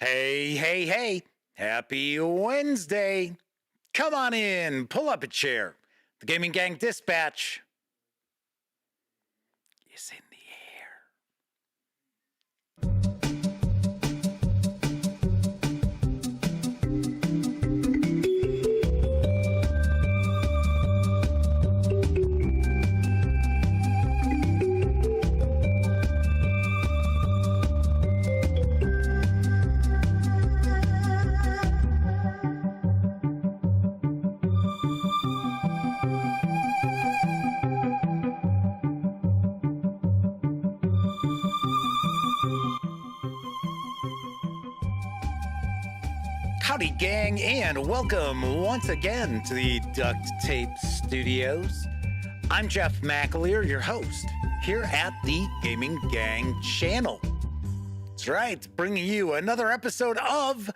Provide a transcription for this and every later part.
Hey, hey, hey. Happy Wednesday. Come on in, pull up a chair. The Gaming Gang Dispatch is in the air. Howdy, gang, and welcome once again to the Duct Tape Studios. I'm Jeff McAleer, your host, here at the Gaming Gang channel. That's right, bringing you another episode of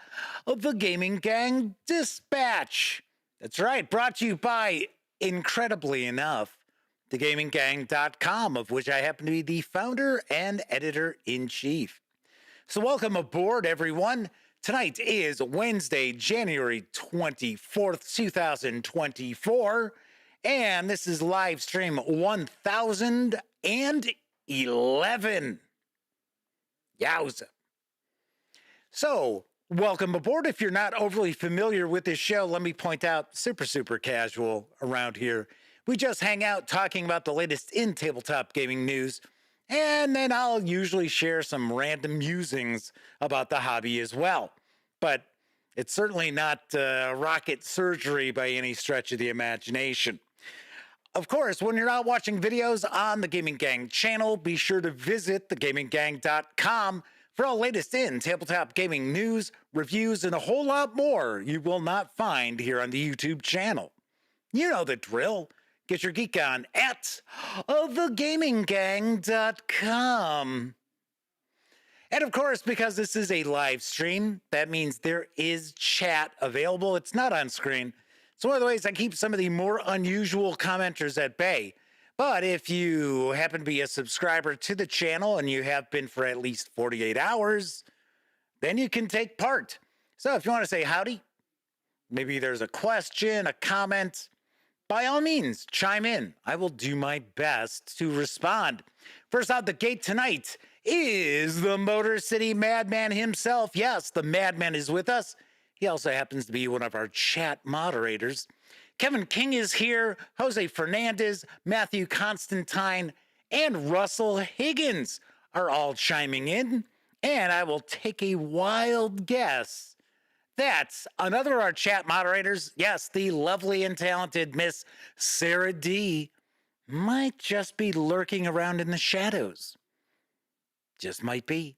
the Gaming Gang Dispatch. That's right, brought to you by, incredibly enough, thegaminggang.com, of which I happen to be the founder and editor-in-chief. So welcome aboard, everyone. Tonight is Wednesday, January 24th, 2024, and this is live stream 1011. Yowza. So, welcome aboard. If you're not overly familiar with this show, let me point out, super casual around here. We just hang out talking about the latest in tabletop gaming news, and then I'll usually share some random musings about the hobby as well. But it's certainly not rocket surgery by any stretch of the imagination. Of course, when you're not watching videos on the Gaming Gang channel, be sure to visit thegaminggang.com for all latest in tabletop gaming news, reviews, and a whole lot more you will not find here on the YouTube channel. You know the drill. Get your geek on at thegaminggang.com. And of course, because this is a live stream, that means there is chat available. It's not on screen. It's one of the ways I keep some of the more unusual commenters at bay. But if you happen to be a subscriber to the channel and you have been for at least 48 hours, then you can take part. So if you want to say howdy, maybe there's a question, a comment, by all means, chime in. I will do my best to respond. First out the gate tonight is the Motor City Madman himself. Yes, the Madman is with us. He also happens to be one of our chat moderators. Kevin King is here. Jose Fernandez, Matthew Constantine, and Russell Higgins are all chiming in. And I will take a wild guess. That's another of our chat moderators. Yes, the lovely and talented Miss Sarah D might just be lurking around in the shadows. Just might be.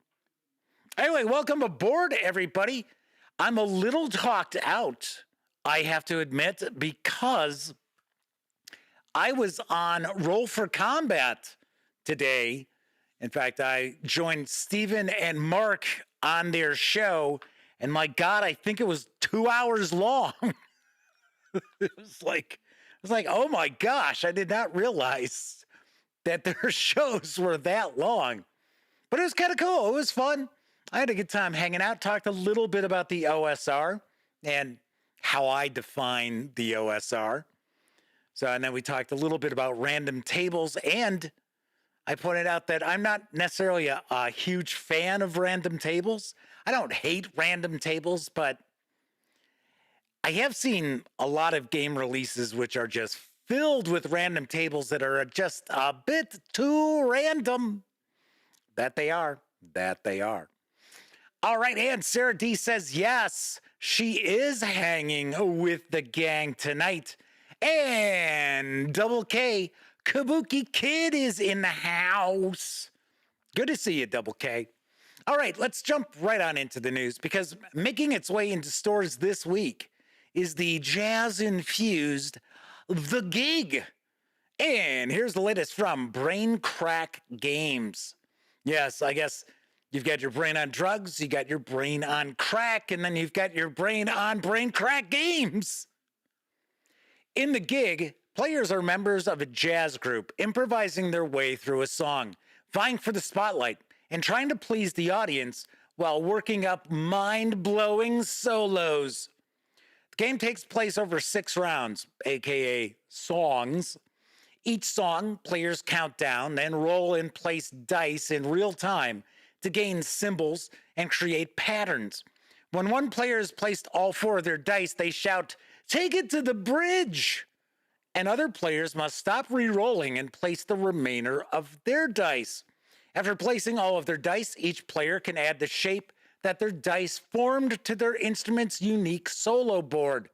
Anyway, welcome aboard, everybody. I'm a little talked out, I have to admit, because I was on Roll for Combat today. In fact, I joined Steven and Mark on their show, and my God, I think it was 2 hours long. It was like, oh my gosh, I did not realize that their shows were that long. But it was kind of cool. It was fun. I had a good time hanging out, talked a little bit about the OSR and how I define the OSR. So, and then we talked a little bit about random tables, and I pointed out that I'm not necessarily a huge fan of random tables. I don't hate random tables, but I have seen a lot of game releases which are just filled with random tables that are just a bit too random. That they are. All right, and Sarah D says, yes, she is hanging with the gang tonight. And Double K, Kabuki Kid is in the house. Good to see you, Double K. All right, let's jump right on into the news, because making its way into stores this week is the jazz-infused The Gig. And here's the latest from Braincrack Games. Yes, I guess you've got your brain on drugs, you got your brain on crack, and then you've got your brain on Braincrack Games. In The Gig, players are members of a jazz group improvising their way through a song, vying for the spotlight, and trying to please the audience while working up mind-blowing solos. The game takes place over 6 rounds, aka songs. Each song, players count down, then roll and place dice in real time to gain symbols and create patterns. When one player has placed all 4 of their dice, they shout, "Take it to the bridge!" And other players must stop re-rolling and place the remainder of their dice. After placing all of their dice, each player can add the shape that their dice formed to their instrument's unique solo board,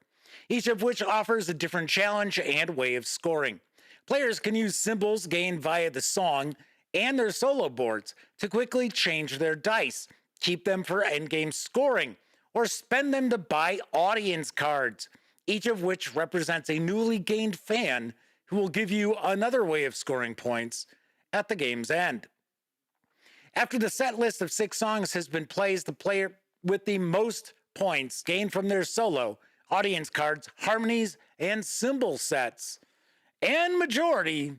each of which offers a different challenge and way of scoring. Players can use symbols gained via the song and their solo boards to quickly change their dice, keep them for endgame scoring, or spend them to buy audience cards, each of which represents a newly gained fan who will give you another way of scoring points at the game's end. After the set list of 6 songs has been played, the player with the most points gained from their solo, audience cards, harmonies, and symbol sets, and majority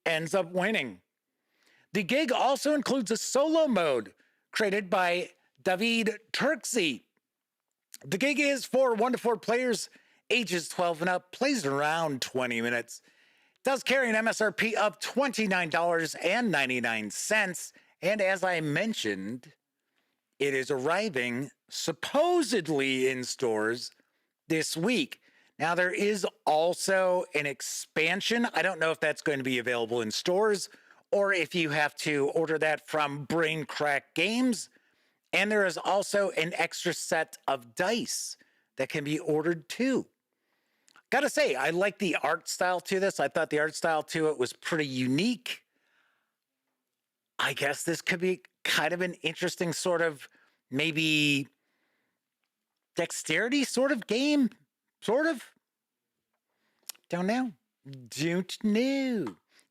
ends up winning. The gig also includes a solo mode created by David Turksey. The gig is for 1 to 4 players, ages 12 and up, plays around 20 minutes. It does carry an MSRP of $29.99. And as I mentioned, it is arriving supposedly in stores this week. Now, there is also an expansion. I don't know if that's going to be available in stores or if you have to order that from Braincrack Games. And there is also an extra set of dice that can be ordered too. Gotta say, I like the art style to this. I thought the art style to it was pretty unique. I guess this could be kind of an interesting sort of maybe dexterity sort of game. Sort of. Don't know.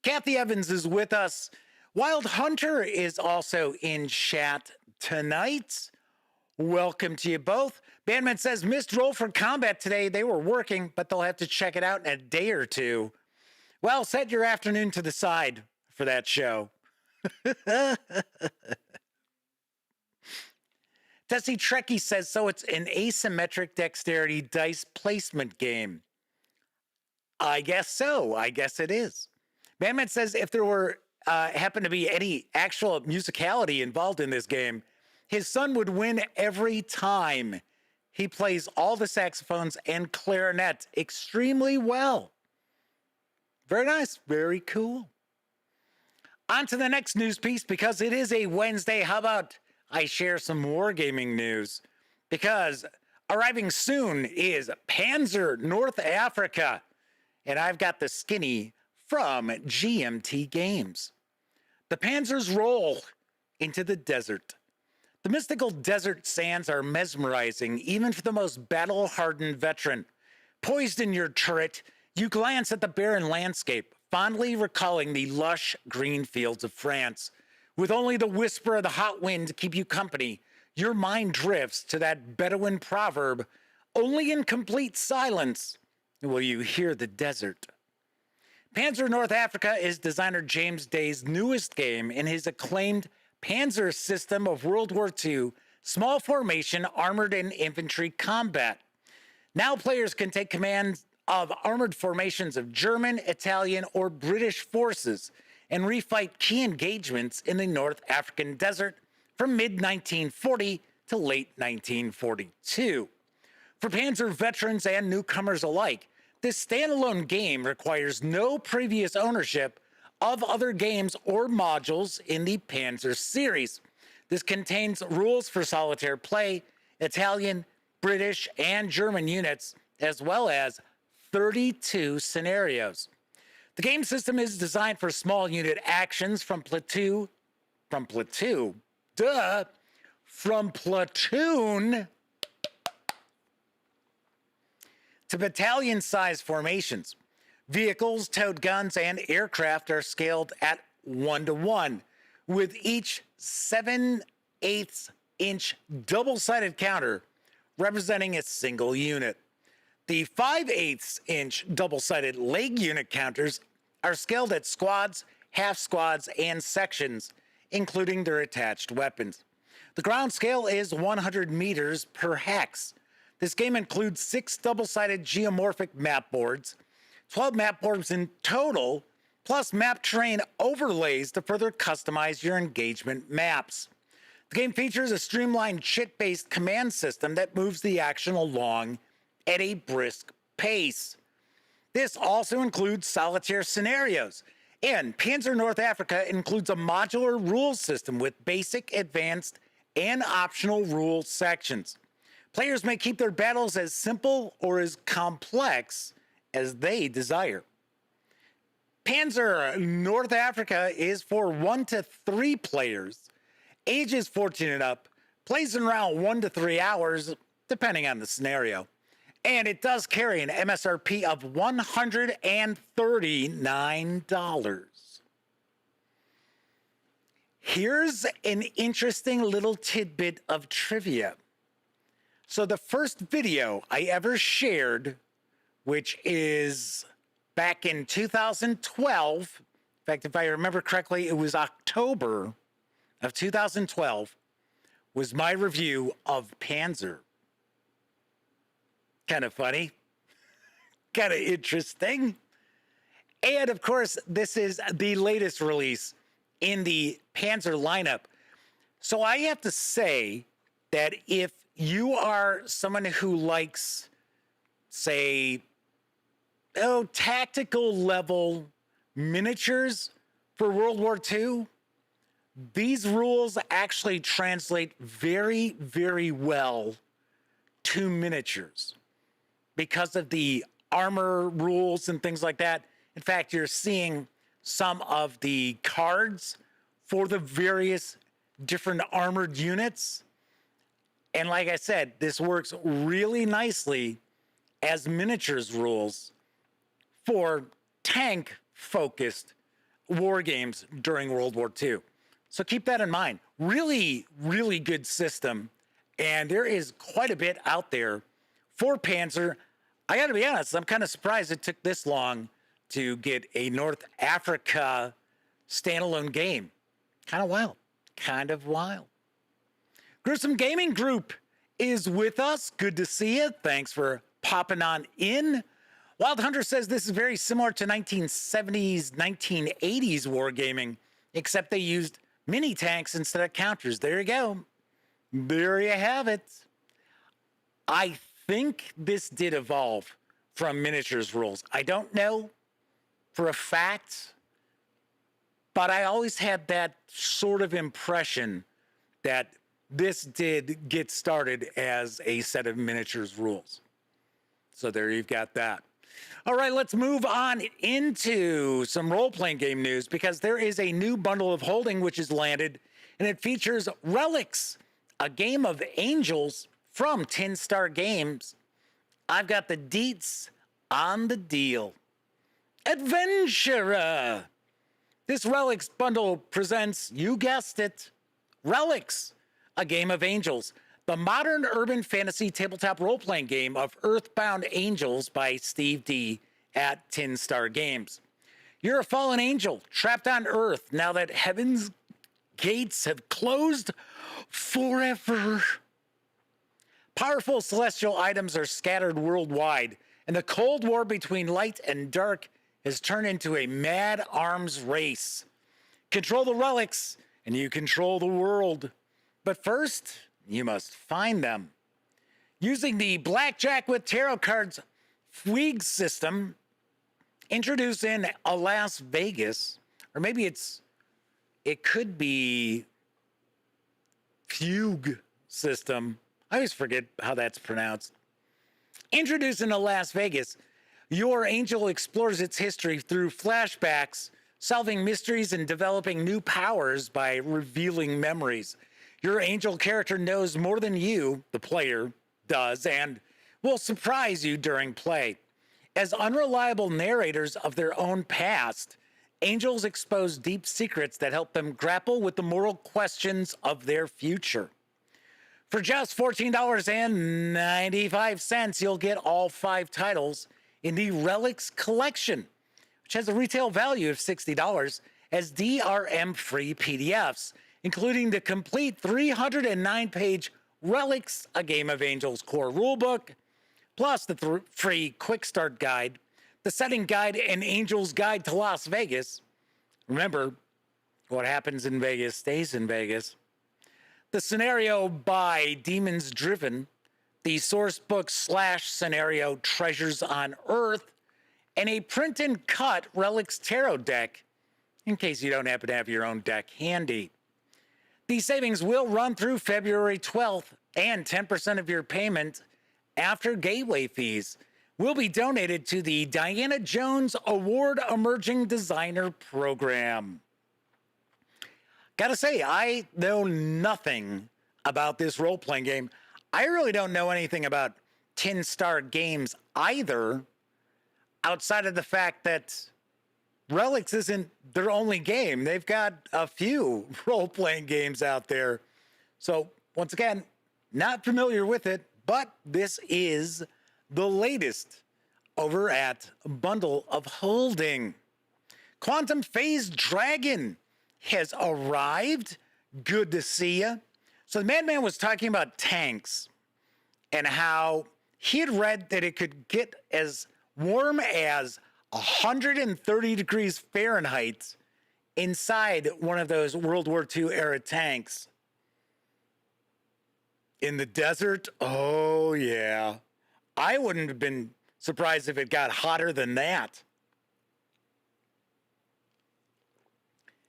Kathy Evans is with us. Wild Hunter is also in chat tonight. Welcome to you both. Bandman says, missed roll for combat today. They were working, but they'll have to check it out in a day or two. Well, set your afternoon to the side for that show. Tessie Trekkie says, so it's an asymmetric dexterity dice placement game. I guess so. I guess it is. Bandman says, if there were happened to be any actual musicality involved in this game, his son would win every time. He plays all the saxophones and clarinet extremely well. Very nice. Very cool. On to the next news piece, because it is a Wednesday. How about I share some wargaming news? Because arriving soon is Panzer North Africa. And I've got the skinny from GMT Games. The Panzers roll into the desert. The mystical desert sands are mesmerizing, even for the most battle-hardened veteran. Poised in your turret, you glance at the barren landscape, fondly recalling the lush green fields of France. With only the whisper of the hot wind to keep you company, your mind drifts to that Bedouin proverb, only in complete silence will you hear the desert. Panzer North Africa is designer James Day's newest game in his acclaimed Panzer system of World War II small formation armored and infantry combat. Now players can take command of armored formations of German, Italian, or British forces and refight key engagements in the North African desert from mid-1940 to late 1942. For Panzer veterans and newcomers alike, this standalone game requires no previous ownership of other games or modules in the Panzer series. This contains rules for solitaire play, Italian, British, and German units, as well as 32 scenarios. The game system is designed for small unit actions from platoon to battalion-sized formations. Vehicles, towed guns, and aircraft are scaled at 1-to-1, with each 7/8-inch double-sided counter representing a single unit. The 5/8-inch double-sided leg unit counters are scaled at squads, half squads, and sections, including their attached weapons. The ground scale is 100 meters per hex. This game includes 6 double-sided geomorphic map boards, 12 map boards in total, plus map terrain overlays to further customize your engagement maps. The game features a streamlined chit-based command system that moves the action along at a brisk pace. This also includes solitaire scenarios, and Panzer North Africa includes a modular rules system with basic, advanced, and optional rule sections. Players may keep their battles as simple or as complex as they desire. Panzer North Africa is for 1 to 3 players, ages 14 and up, plays in around 1 to 3 hours, depending on the scenario. And it does carry an MSRP of $139. Here's an interesting little tidbit of trivia. So the first video I ever shared, which is back in 2012, in fact, if I remember correctly, it was October of 2012, was my review of Panzer. Kind of funny, kind of interesting. And of course, this is the latest release in the Panzer lineup. So I have to say that if you are someone who likes, say, tactical level miniatures for World War II, these rules actually translate very, very well to miniatures because of the armor rules and things like that. In fact, you're seeing some of the cards for the various different armored units. And like I said, this works really nicely as miniatures rules for tank-focused war games during World War II. So keep that in mind. Really, really good system. And there is quite a bit out there for Panzer. I got to be honest, I'm kind of surprised it took this long to get a North Africa standalone game. Kind of wild. Kind of wild. Gruesome Gaming Group is with us. Good to see you. Thanks for popping on in. Wild Hunter says this is very similar to 1970s, 1980s wargaming, except they used mini tanks instead of counters. There you go. There you have it. I think this did evolve from miniatures rules. I don't know for a fact, but I always had that sort of impression that this did get started as a set of miniatures rules. So there you've got that. All right, let's move on into some role-playing game news because there is a new bundle of holding which has landed, and it features Relics, a game of angels from 10 Star Games. I've got the deets on the deal. Adventurer. This Relics bundle presents, you guessed it, Relics, a game of angels, the modern urban fantasy tabletop role-playing game of Earthbound Angels by Steve D. at 10 Star Games. You're a fallen angel trapped on Earth now that heaven's gates have closed forever. Powerful celestial items are scattered worldwide, and the Cold War between light and dark has turned into a mad arms race. Control the relics, and you control the world. But first, you must find them. Using the Blackjack with Tarot Cards Fugue system, introduced in a Las Vegas, or maybe it could be Fugue system. I always forget how that's pronounced. Introduced into Las Vegas, your angel explores its history through flashbacks, solving mysteries and developing new powers by revealing memories. Your angel character knows more than you, the player, does, and will surprise you during play. As unreliable narrators of their own past, angels expose deep secrets that help them grapple with the moral questions of their future. For just $14.95, you'll get all 5 titles in the Relics collection, which has a retail value of $60 as DRM-free PDFs. including the complete 309-page Relics, A Game of Angels core rulebook, plus the free Quick Start Guide, the Setting Guide, and Angel's Guide to Las Vegas. Remember, what happens in Vegas stays in Vegas. The scenario by Demons Driven, the source book / scenario Treasures on Earth, and a print and cut Relics Tarot deck, in case you don't happen to have your own deck handy. These savings will run through February 12th, and 10% of your payment after gateway fees will be donated to the Diana Jones Award Emerging Designer Program. Gotta say, I know nothing about this role-playing game. I really don't know anything about Tin Star Games either, outside of the fact that Relics isn't their only game. They've got a few role-playing games out there. So, once again, not familiar with it, but this is the latest over at Bundle of Holding. Quantum Phase Dragon has arrived. Good to see you. So the Madman was talking about tanks and how he had read that it could get as warm as 130 degrees Fahrenheit inside one of those World War II era tanks. In the desert? Oh, yeah. I wouldn't have been surprised if it got hotter than that.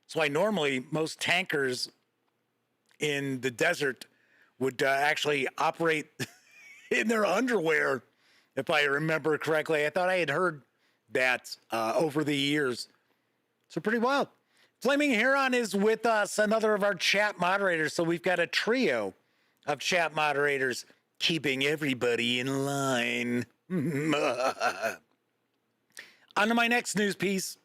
That's why normally most tankers in the desert would actually operate in their underwear, if I remember correctly. I thought I had heard that over the years. So pretty wild. Flaming Heron is with us, another of our chat moderators. So we've got a trio of chat moderators keeping everybody in line. On to my next news piece.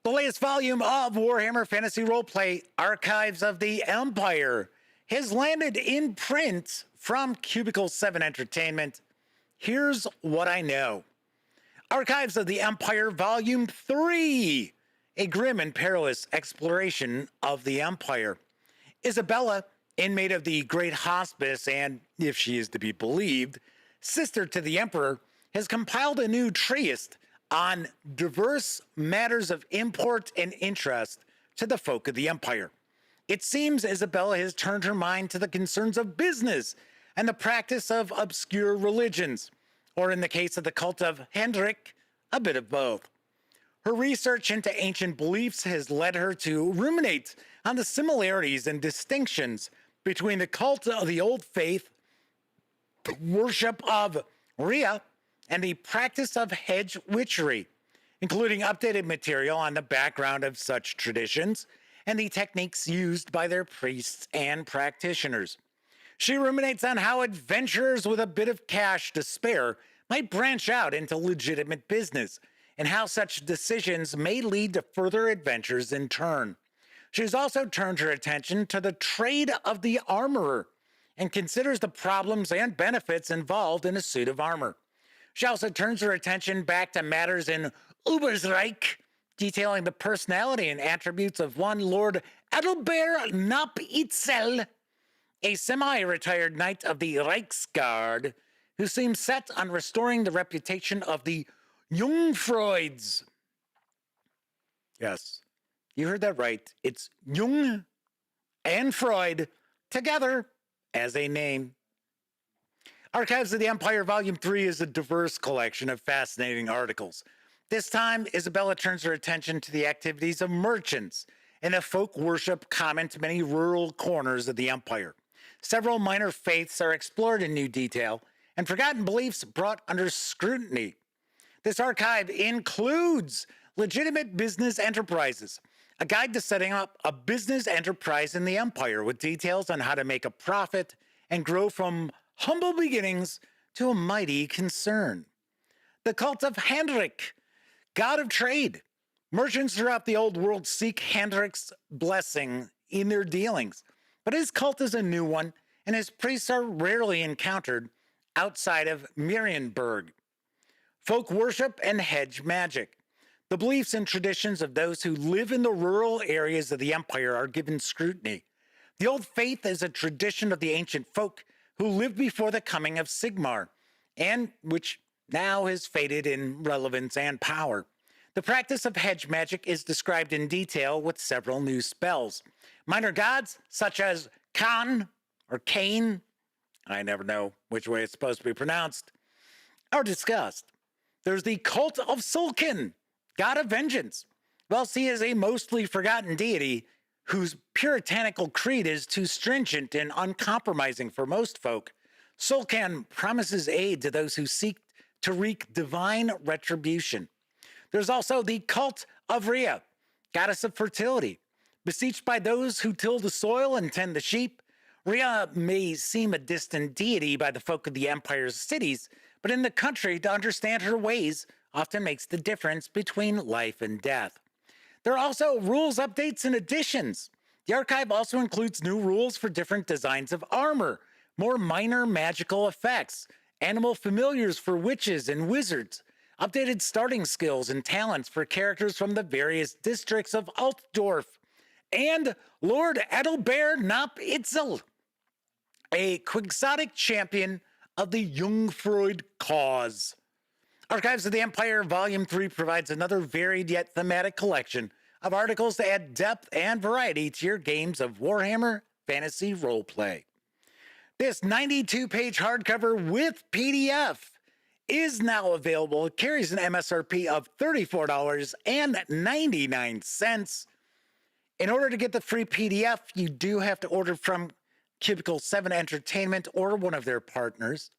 The latest volume of Warhammer Fantasy Roleplay Archives of the Empire has landed in print from Cubicle 7 Entertainment. Here's what I know. Archives of the Empire Volume 3, a grim and perilous exploration of the Empire. Isabella, inmate of the Great Hospice and, if she is to be believed, sister to the Emperor, has compiled a new treatise on diverse matters of import and interest to the folk of the Empire. It seems Isabella has turned her mind to the concerns of business and the practice of obscure religions, or in the case of the cult of Hendrik, a bit of both. Her research into ancient beliefs has led her to ruminate on the similarities and distinctions between the cult of the Old Faith, worship of Rhea, and the practice of hedge witchery, including updated material on the background of such traditions and the techniques used by their priests and practitioners. She ruminates on how adventurers with a bit of cash to spare might branch out into legitimate business, and how such decisions may lead to further adventures in turn. She's also turned her attention to the trade of the armorer, and considers the problems and benefits involved in a suit of armor. She also turns her attention back to matters in Ubersreich, detailing the personality and attributes of one Lord Adelbert Knap-Itzel, a semi-retired knight of the Reichsguard, who seems set on restoring the reputation of the Jungfreuds. Yes, you heard that right. It's Jung and Freud together as a name. Archives of the Empire Volume 3 is a diverse collection of fascinating articles. This time, Isabella turns her attention to the activities of merchants and the folk worship common to many rural corners of the Empire. Several minor faiths are explored in new detail, and forgotten beliefs brought under scrutiny. This archive includes legitimate business enterprises, a guide to setting up a business enterprise in the Empire with details on how to make a profit and grow from humble beginnings to a mighty concern. The cult of Hendrik, god of trade. Merchants throughout the old world seek Hendrik's blessing in their dealings, but his cult is a new one, and his priests are rarely encountered outside of Marienburg. Folk worship and hedge magic. The beliefs and traditions of those who live in the rural areas of the Empire are given scrutiny. The Old Faith is a tradition of the ancient folk who lived before the coming of Sigmar, and which now has faded in relevance and power. The practice of hedge magic is described in detail with several new spells. Minor gods, such as Khan or Kane, I never know which way it's supposed to be pronounced, are discussed. There's the cult of Sulkin, god of vengeance. Whilst he is a mostly forgotten deity whose puritanical creed is too stringent and uncompromising for most folk, Sulcan promises aid to those who seek to wreak divine retribution. There's also the cult of Rhea, goddess of fertility. Beseeched by those who till the soil and tend the sheep, Rhea may seem a distant deity by the folk of the Empire's cities, but in the country, to understand her ways often makes the difference between life and death. There are also rules updates and additions. The archive also includes new rules for different designs of armor, more minor magical effects, animal familiars for witches and wizards, updated starting skills and talents for characters from the various districts of Altdorf, and Lord Adelbert Nop Itzel, a quixotic champion of the Jungfreud cause. Archives of the Empire Volume 3 provides another varied yet thematic collection of articles to add depth and variety to your games of Warhammer Fantasy Roleplay. This 92-page hardcover with PDF is now available. It carries an MSRP of $34.99. In order to get the free PDF, you do have to order from Cubicle 7 Entertainment or one of their partners.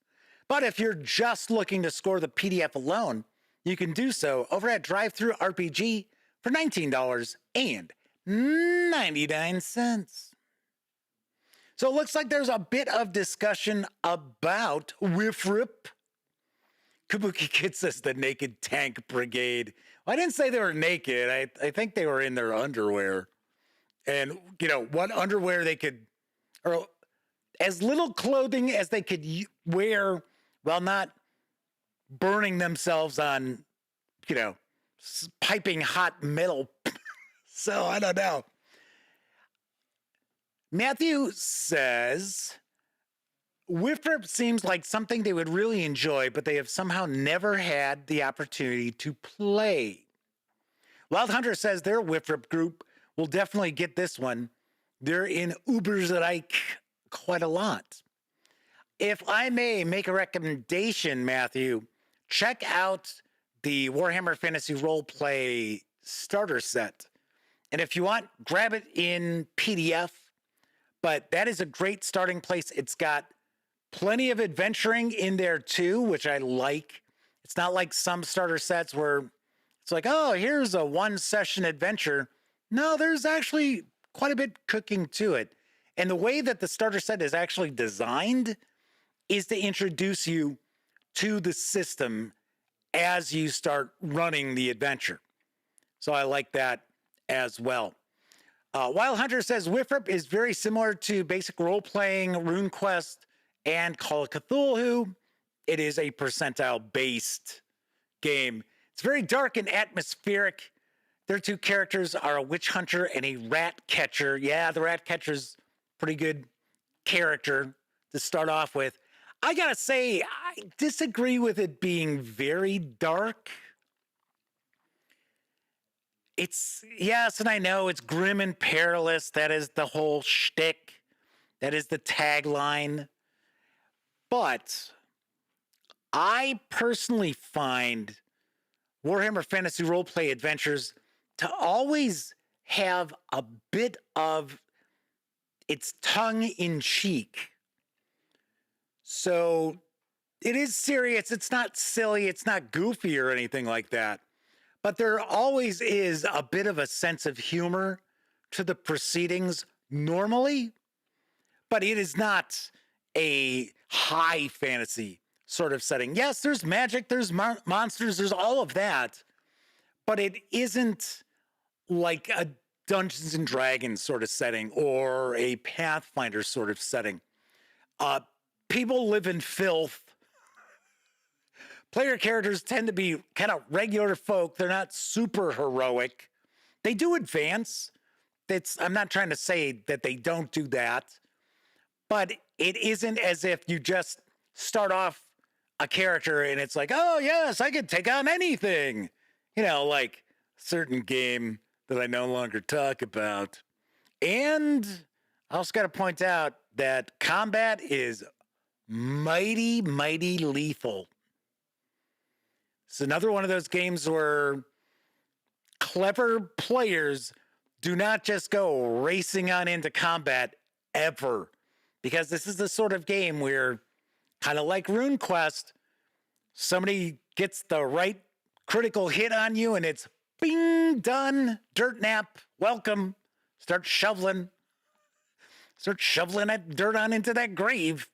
But if you're just looking to score the PDF alone, you can do so over at Drive-Thru RPG for $19.99. So it looks like there's a bit of discussion about Wifrip. Kabuki Kid says the Naked Tank Brigade. Well, I didn't say they were naked. I think they were in their underwear. And, you know, what underwear they could, or as little clothing as they could wear while not burning themselves on, you know, piping hot metal. So I don't know. Matthew says, Wifrip seems like something they would really enjoy, but they have somehow never had the opportunity to play. Wild Hunter says their Wifrip group will definitely get this one. They're in Ubersreich quite a lot. If I may make a recommendation, Matthew, check out the Warhammer Fantasy Roleplay starter set. And if you want, grab it in PDF. But that is a great starting place. It's got plenty of adventuring in there too, which I like. It's not like some starter sets where it's like, oh, here's a one-session adventure. No, there's actually quite a bit cooking to it. And the way that the starter set is actually designed is to introduce you to the system as you start running the adventure. So I like that as well. Wild Hunter says Wifrip is very similar to basic role-playing, RuneQuest, and Call of Cthulhu. It is a percentile-based game. It's very dark and atmospheric. Their two characters are a witch hunter and a rat catcher. Yeah, the rat catcher's pretty good character to start off with. I gotta say, I disagree with it being very dark. It's, yes, and I know it's grim and perilous. That is the whole shtick. That is the tagline. But I personally find Warhammer Fantasy Roleplay Adventures to always have a bit of its tongue-in-cheek. So it is serious. It's not silly. It's not goofy or anything like that. But there always is a bit of a sense of humor to the proceedings normally, but it is not a high fantasy sort of setting. Yes, there's magic, there's monsters, there's all of that, but it isn't like a Dungeons and Dragons sort of setting or a Pathfinder sort of setting. People live in filth. Player characters tend to be kind of regular folk. They're not super heroic. They do advance. I'm not trying to say that they don't do that, but it isn't as if you just start off a character and it's like, oh yes, I can take on anything. Like a certain game that I no longer talk about. And I also got to point out that combat is mighty, mighty lethal. It's another one of those games where clever players do not just go racing on into combat ever, because this is the sort of game where, kind of like RuneQuest, somebody gets the right critical hit on you and it's bing, done, dirt nap, welcome, start shoveling that dirt on into that grave.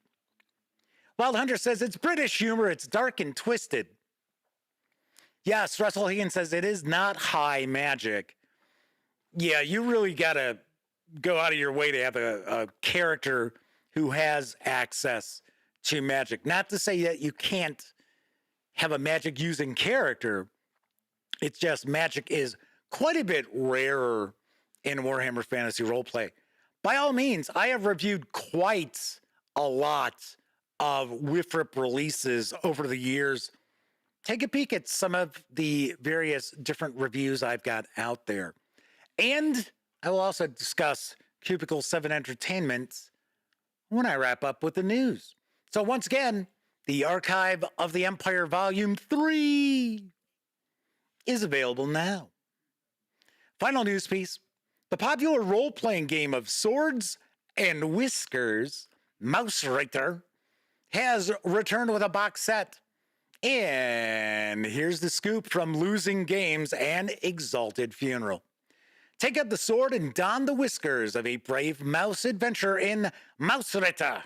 Wild Hunter says it's British humor, it's dark and twisted. Yes, Russell Higgins says it is not high magic. Yeah, you really gotta go out of your way to have a character who has access to magic. Not to say that you can't have a magic using character. It's just magic is quite a bit rarer in Warhammer Fantasy Roleplay. By all means, I have reviewed quite a lot of WIFRIP releases over the years. Take a peek at some of the various different reviews I've got out there. And I will also discuss Cubicle 7 Entertainment when I wrap up with the news. So once again, the Archive of the Empire Volume 3 is available now. Final news piece. The popular role-playing game of Swords and Whiskers, Mouse Rider, has returned with a box set. And here's the scoop from Losing Games and Exalted Funeral. Take up the sword and don the whiskers of a brave mouse adventurer in Mouse Rider.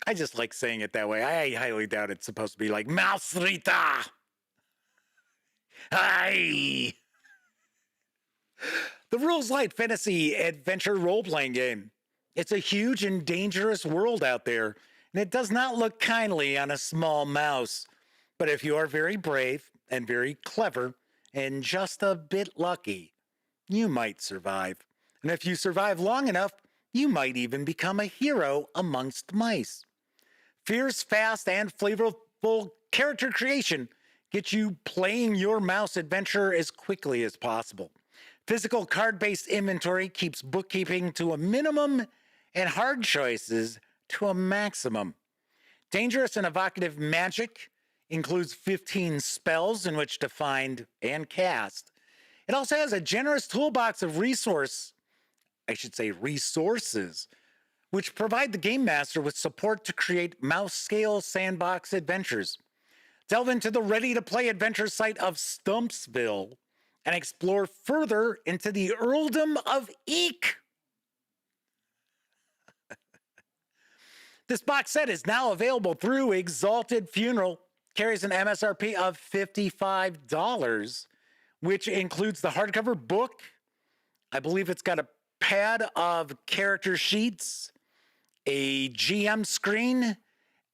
I just like saying it that way. I highly doubt it's supposed to be like Mouse Rider. Aye. The Rules Light Fantasy Adventure Role-Playing Game. It's a huge and dangerous world out there, and it does not look kindly on a small mouse. But if you are very brave and very clever and just a bit lucky, you might survive. And if you survive long enough, you might even become a hero amongst mice. Fierce, fast, and flavorful character creation gets you playing your mouse adventure as quickly as possible. Physical card-based inventory keeps bookkeeping to a minimum and hard choices to a maximum. Dangerous and evocative magic includes 15 spells in which to find and cast. It also has a generous toolbox of resources, which provide the game master with support to create mouse-scale sandbox adventures. Delve into the ready-to-play adventure site of Stumpsville and explore further into the earldom of Eek. This box set is now available through Exalted Funeral, carries an MSRP of $55, which includes the hardcover book. I believe it's got a pad of character sheets, a GM screen,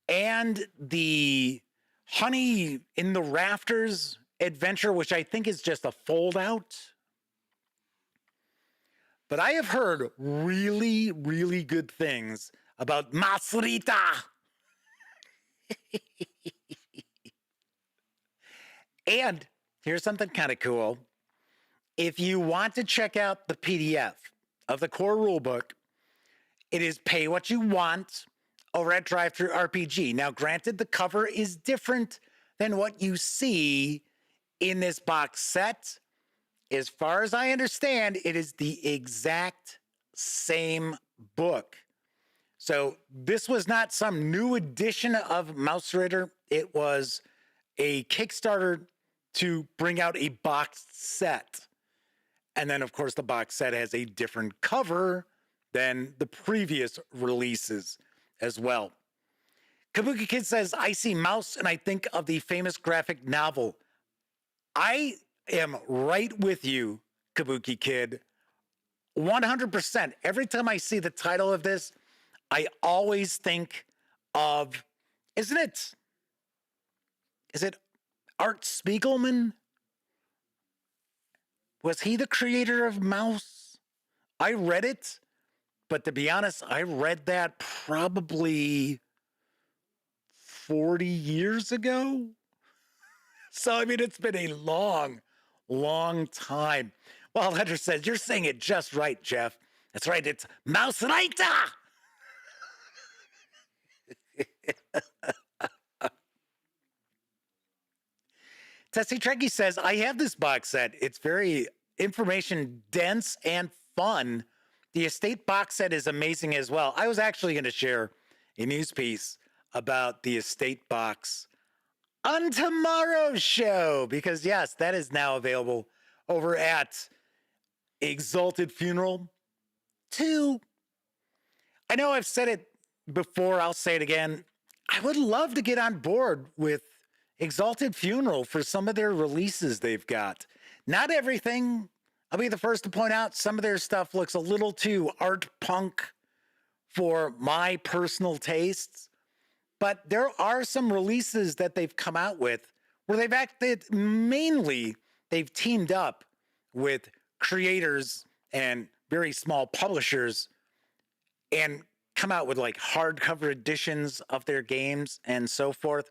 and the Honey in the Rafters adventure, which I think is just a fold out. But I have heard really, really good things about Mouse Rider. And here's something kind of cool. If you want to check out the PDF of the core rulebook, it is pay what you want over at Drive-Thru RPG. Now, granted, the cover is different than what you see in this box set. As far as I understand, it is the exact same book. So this was not some new edition of Mouse Rider. It was a Kickstarter to bring out a boxed set. And then, of course, the box set has a different cover than the previous releases as well. Kabuki Kid says, I see mouse and I think of the famous graphic novel. I am right with you, Kabuki Kid. 100%. Every time I see the title of this, I always think of, is it Art Spiegelman? Was he the creator of Mouse? I read it, but to be honest, I read that probably 40 years ago. So, I mean, it's been a long, long time. Well, Hunter says, you're saying it just right, Jeff. That's right, it's Mouse Night. Tessie Trekkie says, I have this box set. It's very information dense and fun. The estate box set is amazing as well. I was actually going to share a news piece about the estate box on tomorrow's show because, yes, that is now available over at Exalted Funeral 2. I know I've said it before. I'll say it again. I would love to get on board with Exalted Funeral for some of their releases they've got. Not everything. I'll be the first to point out some of their stuff looks a little too art punk for my personal tastes. But there are some releases that they've come out with where they've acted mainly, they've teamed up with creators and very small publishers and come out with like hardcover editions of their games and so forth.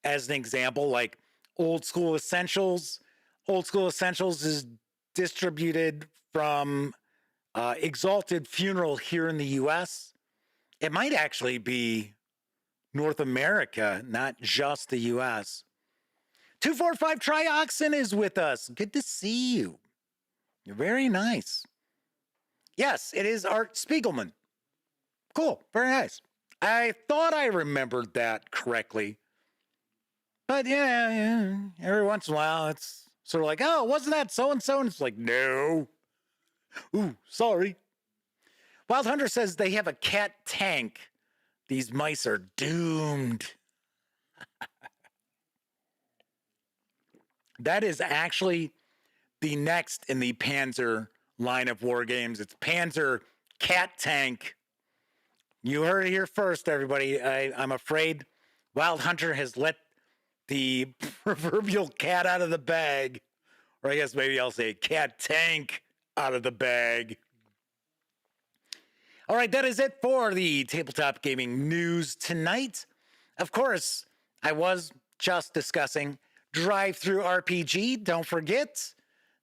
As an example, like Old School Essentials. Old School Essentials is distributed from Exalted Funeral here in the US. It might actually be North America, not just the US. 245 Trioxin is with us. Good to see you. You're very nice. Yes, it is Art Spiegelman. Cool, very nice. I thought I remembered that correctly. But yeah, every once in a while, it's sort of like, oh, wasn't that so-and-so? And it's like, no. Ooh, sorry. Wild Hunter says they have a cat tank. These mice are doomed. That is actually the next in the Panzer line of war games. It's Panzer Cat Tank. You heard it here first, everybody. I'm afraid Wild Hunter has let the proverbial cat out of the bag. Or I guess maybe I'll say cat tank out of the bag. All right, that is it for the tabletop gaming news tonight. Of course, I was just discussing Drive-Thru RPG. Don't forget,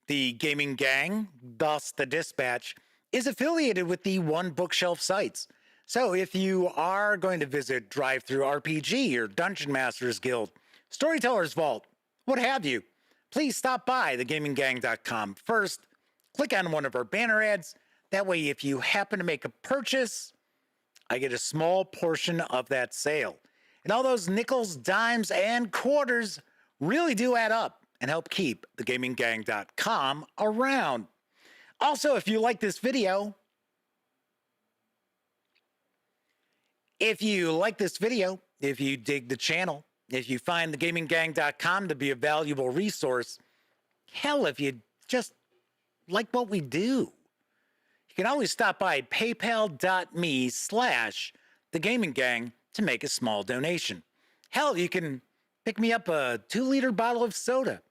the gaming gang, thus the Dispatch, is affiliated with the One Bookshelf sites. So if you are going to visit Drive-Thru RPG or Dungeon Masters Guild, Storyteller's Vault, what have you, please stop by thegaminggang.com first. Click on one of our banner ads. That way, if you happen to make a purchase, I get a small portion of that sale. And all those nickels, dimes, and quarters really do add up and help keep thegaminggang.com around. Also, if you like this video, if you dig the channel, if you find thegaminggang.com to be a valuable resource, hell, if you just like what we do, you can always stop by paypal.me/thegaminggang to make a small donation. Hell, you can pick me up a 2-liter bottle of soda.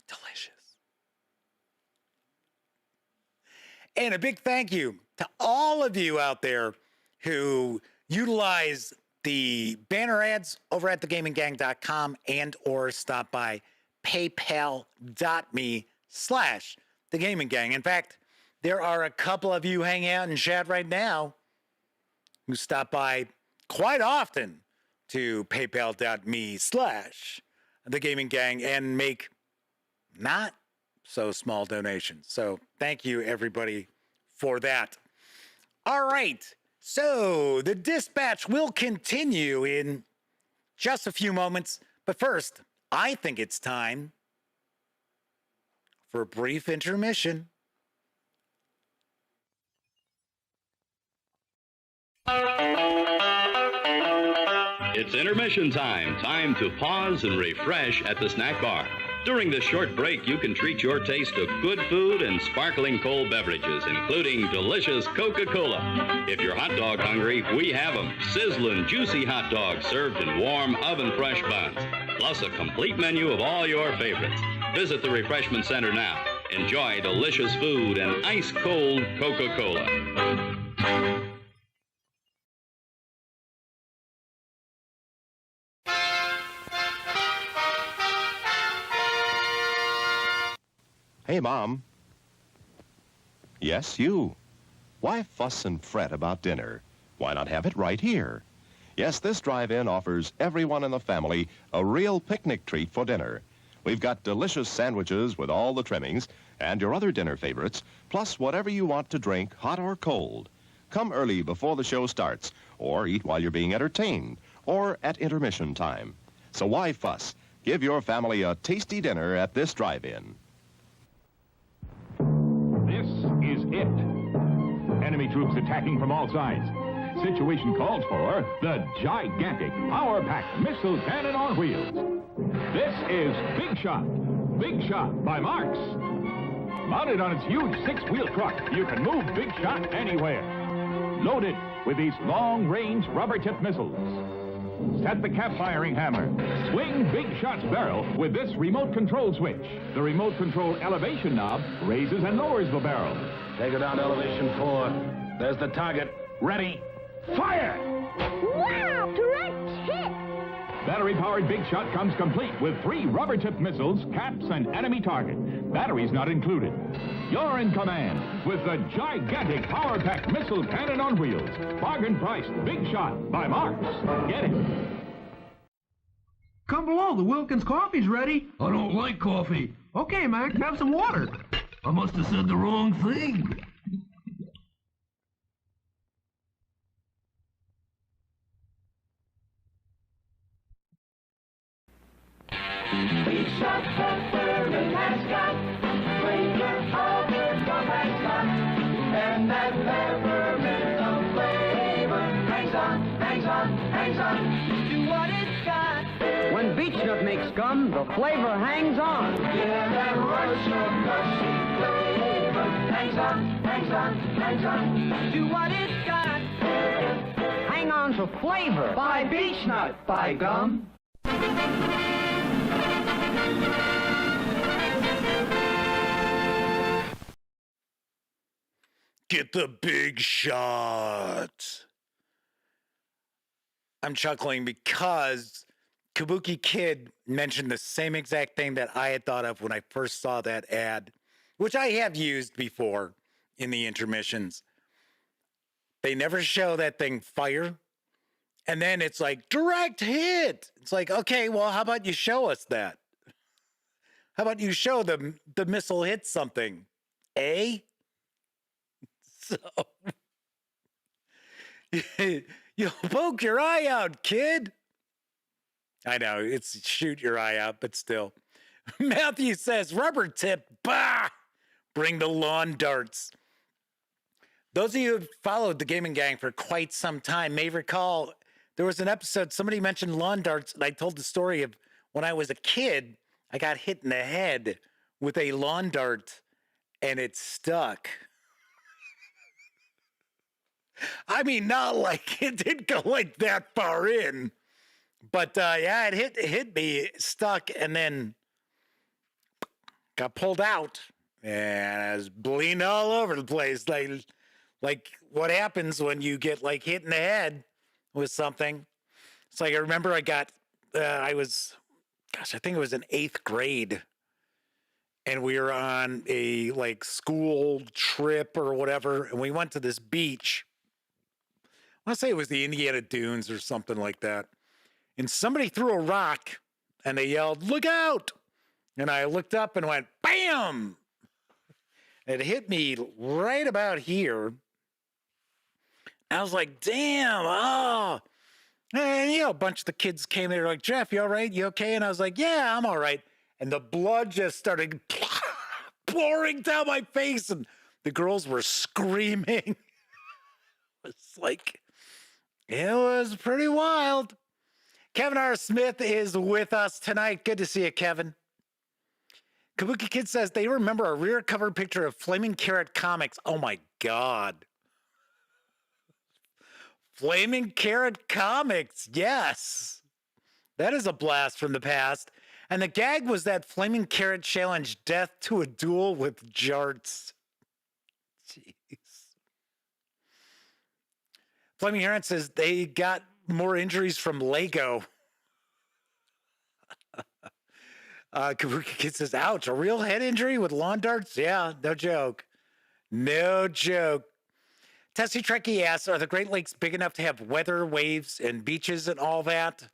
Delicious. And a big thank you to all of you out there who utilize the banner ads over at thegaminggang.com and or stop by paypal.me/thegaminggang. In fact, there are a couple of you hanging out in chat right now who stop by quite often to paypal.me/thegaminggang and make not so small donations. So thank you, everybody, for that. All right. So the dispatch will continue in just a few moments. But first, I think it's time for a brief intermission. It's intermission time. Time to pause and refresh at the snack bar. During this short break, you can treat your taste to good food and sparkling cold beverages, including delicious Coca-Cola. If you're hot dog hungry, we have them. Sizzling, juicy hot dogs served in warm, oven-fresh buns, plus a complete menu of all your favorites. Visit the Refreshment Center now. Enjoy delicious food and ice-cold Coca-Cola. Hey, Mom. Yes, you. Why fuss and fret about dinner? Why not have it right here? Yes, this drive-in offers everyone in the family a real picnic treat for dinner. We've got delicious sandwiches with all the trimmings and your other dinner favorites, plus whatever you want to drink, hot or cold. Come early before the show starts, or eat while you're being entertained, or at intermission time. So why fuss? Give your family a tasty dinner at this drive-in. This is it. Enemy troops attacking from all sides. Situation calls for the gigantic power-packed missile cannon on wheels. This is Big Shot. Big Shot by Marx. Mounted on its huge six-wheel truck, you can move Big Shot anywhere. Loaded with these long-range rubber-tipped missiles. Set the cap-firing hammer. Swing Big Shot's barrel with this remote control switch. The remote control elevation knob raises and lowers the barrel. Take it down to elevation 4. There's the target. Ready, fire! Wow, direct hit! Battery-powered Big Shot comes complete with 3 rubber-tipped missiles, caps, and enemy target. Batteries not included. You're in command with the gigantic power-packed missile cannon on wheels. Bargain-priced Big Shot by Marx. Get it. Come below, the Wilkins coffee's ready. I don't like coffee. Okay, Mac, have some water. I must have said the wrong thing. Big shot pepper and mascot, flavor of the mascot, and that peppermint flavor hangs on, hangs on, hangs on to what it's got. When Beechnut makes gum, the flavor hangs on. Yeah, that Russian gushy flavor hangs on, hangs on, hangs on to what it's got. Hang on to flavor By Beechnut, by gum. Get the big shot. I'm chuckling because Kabuki Kid mentioned the same exact thing that I had thought of when I first saw that ad, which I have used before in the intermissions. They never show that thing fire. And then it's like, direct hit. It's like, okay, well, how about you show us that? How about you show the missile hit something? Eh? So, you'll poke your eye out, kid. I know, it's shoot your eye out, but still. Matthew says, rubber tip, bah! Bring the lawn darts. Those of you who have followed the Gaming Gang for quite some time may recall there was an episode, somebody mentioned lawn darts, and I told the story of when I was a kid, I got hit in the head with a lawn dart, and it stuck. I mean, not like it didn't go like that far in, but yeah, it hit me, stuck, and then got pulled out, and I was bleeding all over the place. Like what happens when you get like hit in the head with something. It's like I remember I got, I think it was in 8th grade, and we were on a like school trip or whatever, and we went to this beach. I want to say it was the Indiana Dunes or something like that. And somebody threw a rock and they yelled, "Look out!" And I looked up and went, bam! It hit me right about here. I was like, damn, oh. And, you know, a bunch of the kids came there like, "Jeff, you all right? You okay?" And I was like, "Yeah, I'm all right." And the blood just started pouring down my face, and the girls were screaming. It's like, it was pretty wild. Kevin R. Smith is with us tonight. Good to see you, Kevin. Kabuki Kid says they remember a rear cover picture of Flaming Carrot Comics. Oh my God. Flaming Carrot Comics. Yes. That is a blast from the past. And the gag was that Flaming Carrot challenged death to a duel with jarts. Jeez. Flaming Carrot says they got more injuries from Lego. Kabuki Kid says, ouch, a real head injury with lawn darts? Yeah, no joke. No joke. Tessie Trekkie asks, are the Great Lakes big enough to have weather, waves, and beaches and all that?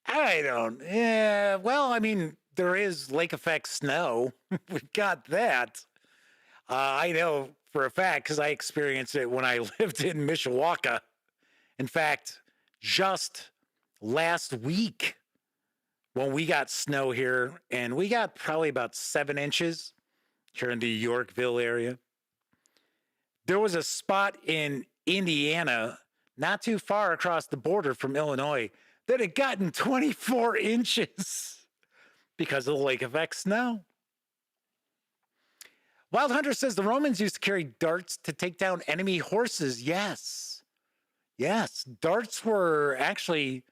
I don't. Yeah, well, I mean, there is lake effect snow. We've got that. I know for a fact because I experienced it when I lived in Mishawaka. In fact, just last week when we got snow here, and we got probably about 7 inches here in the Yorkville area. There was a spot in Indiana, not too far across the border from Illinois, that had gotten 24 inches because of the lake effect snow. Wild Hunter says the Romans used to carry darts to take down enemy horses. Yes. Yes. Darts were actually,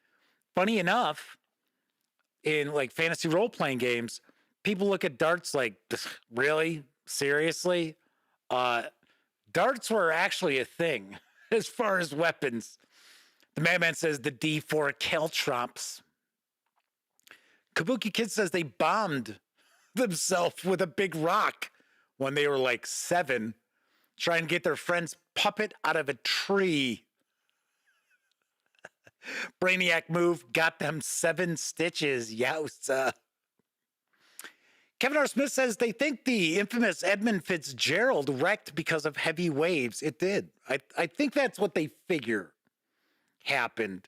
funny enough, in like fantasy role-playing games, people look at darts like, really? Seriously? Darts were actually a thing as far as weapons. The Madman says the D4 Caltrops. Kabuki Kid says they bombed themselves with a big rock when they were like 7, trying to get their friend's puppet out of a tree. Brainiac move got them 7 stitches. Yowza. Kevin R. Smith says they think the infamous Edmund Fitzgerald wrecked because of heavy waves. It did. I think that's what they figure happened,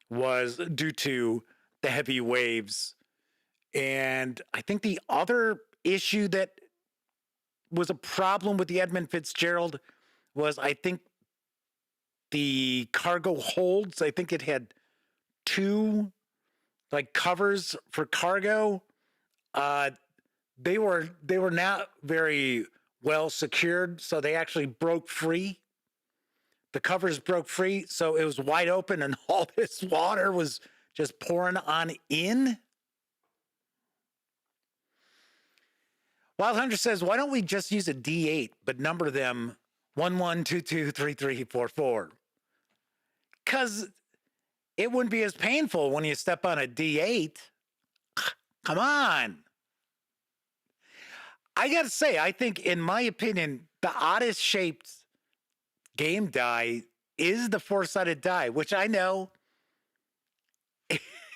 was due to the heavy waves. And I think the other issue that was a problem with the Edmund Fitzgerald was, I think, the cargo holds. I think it had 2 like covers for cargo. They were not very well secured, so they actually broke free. The covers broke free, so it was wide open, and all this water was just pouring on in. Wild Hunter says, why don't we just use a D8, but number them 1, 1, 2, 2, 3, 3, 4, 4? Because it wouldn't be as painful when you step on a D8. Come on. I got to say, I think, in my opinion, the oddest shaped game die is the 4-sided die, which I know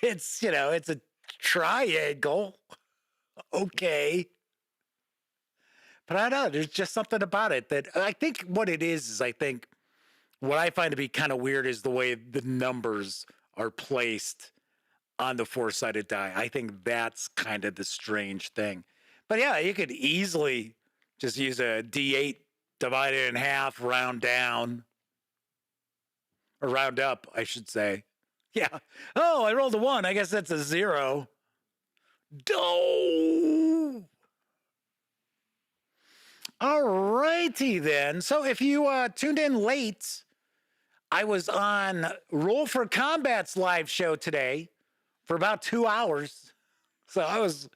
it's, it's a triangle. Okay. But I don't know, there's just something about it that I think what it is I think what I find to be kind of weird is the way the numbers are placed on the 4-sided die. I think that's kind of the strange thing. But yeah, you could easily just use a D8, divide it in half, round down. Or round up, I should say. Yeah. Oh, I rolled a 1. I guess that's a 0. No. All righty then. So if you tuned in late, I was on Roll for Combat's live show today for about 2 hours. So I was,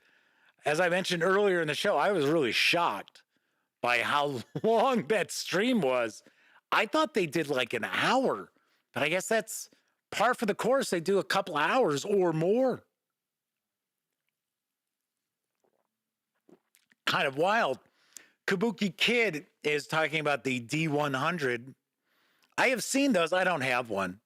as I mentioned earlier in the show, I was really shocked by how long that stream was. I thought they did like an hour, but I guess that's par for the course. They do a couple hours or more. Kind of wild. Kabuki Kid is talking about the D100. I have seen those. I don't have one.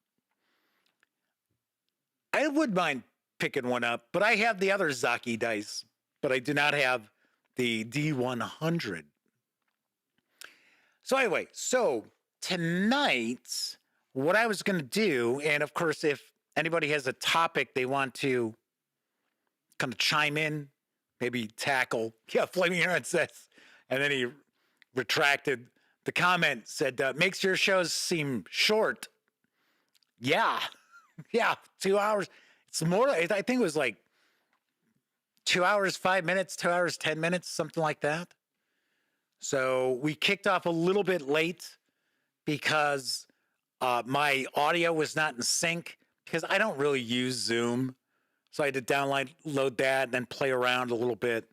I would mind picking one up, but I have the other Zaki dice, but I do not have the D100. So anyway, tonight, what I was going to do, and of course, if anybody has a topic they want to kind of chime in, maybe tackle. Yeah, Flaming Aaron says, and then he retracted the comment, said, makes your shows seem short. Yeah. Yeah, 2 hours. It's more, I think it was like 2 hours, 5 minutes, 2 hours, 10 minutes, something like that. So we kicked off a little bit late because my audio was not in sync, because I don't really use Zoom So I had to download that and then play around a little bit.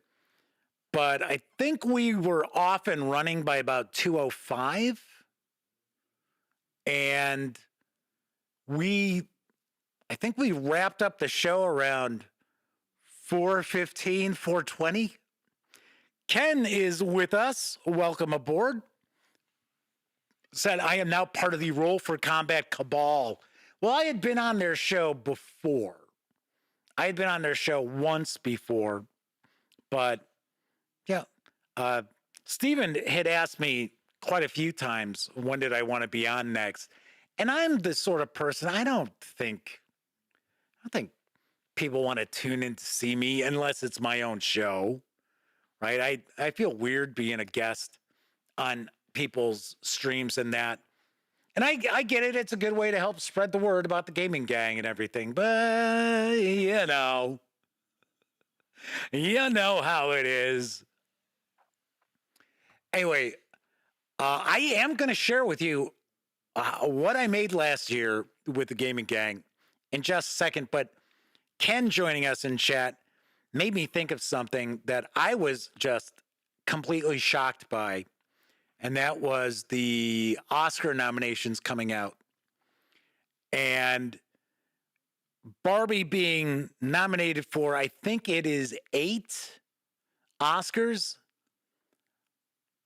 But I think we were off and running by about 2:05. And I think we wrapped up the show around 4:15, 4:20. Ken is with us. Welcome aboard. Said, I am now part of the Roll for Combat Cabal. Well, I had been on their show before. I had been on their show once before. But, yeah. Steven had asked me quite a few times, when did I want to be on next? And I'm the sort of person, I don't think people want to tune in to see me unless it's my own show, right? I feel weird being a guest on people's streams and that. And I get it. It's a good way to help spread the word about the gaming gang and everything. But, you know how it is. Anyway, I am going to share with you what I made last year with the gaming gang in just a second. But Ken joining us in chat made me think of something that I was just completely shocked by. And that was the Oscar nominations coming out. And Barbie being nominated for, I think it is 8 Oscars.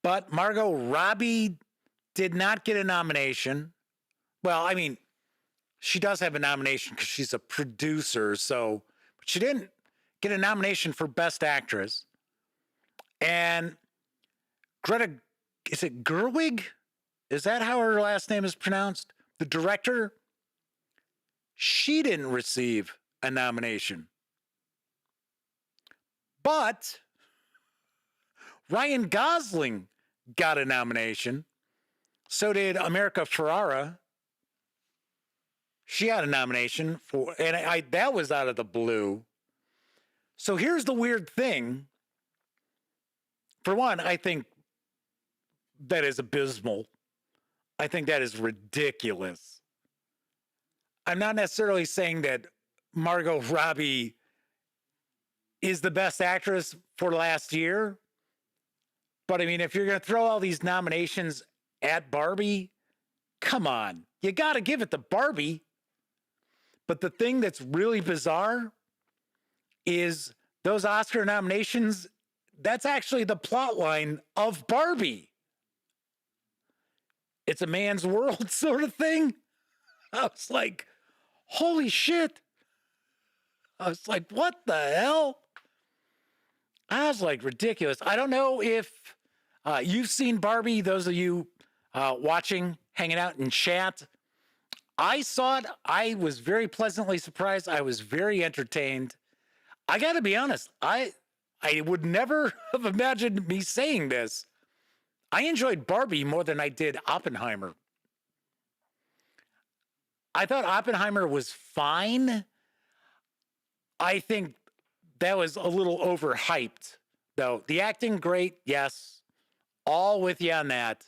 But Margot Robbie did not get a nomination. Well, I mean, she does have a nomination because she's a producer, but she didn't get a nomination for Best Actress. And Greta, is it Gerwig? Is that how her last name is pronounced? The director? She didn't receive a nomination. But Ryan Gosling got a nomination. So did America Ferrara. She had a nomination for, and that was out of the blue. So here's the weird thing. For one, I think that is abysmal. I think that is ridiculous. I'm not necessarily saying that Margot Robbie is the best actress for last year. But I mean, if you're going to throw all these nominations at Barbie, come on. You got to give it to Barbie. But the thing that's really bizarre is those Oscar nominations, that's actually the plot line of Barbie. It's a man's world sort of thing. I was like, holy shit. I was like, what the hell? I was like, ridiculous. I don't know if you've seen Barbie, those of you watching, hanging out in chat. I saw it. I was very pleasantly surprised. I was very entertained. I got to be honest. I would never have imagined me saying this. I enjoyed Barbie more than I did Oppenheimer. I thought Oppenheimer was fine. I think that was a little overhyped, though. The acting, great, yes. All with you on that.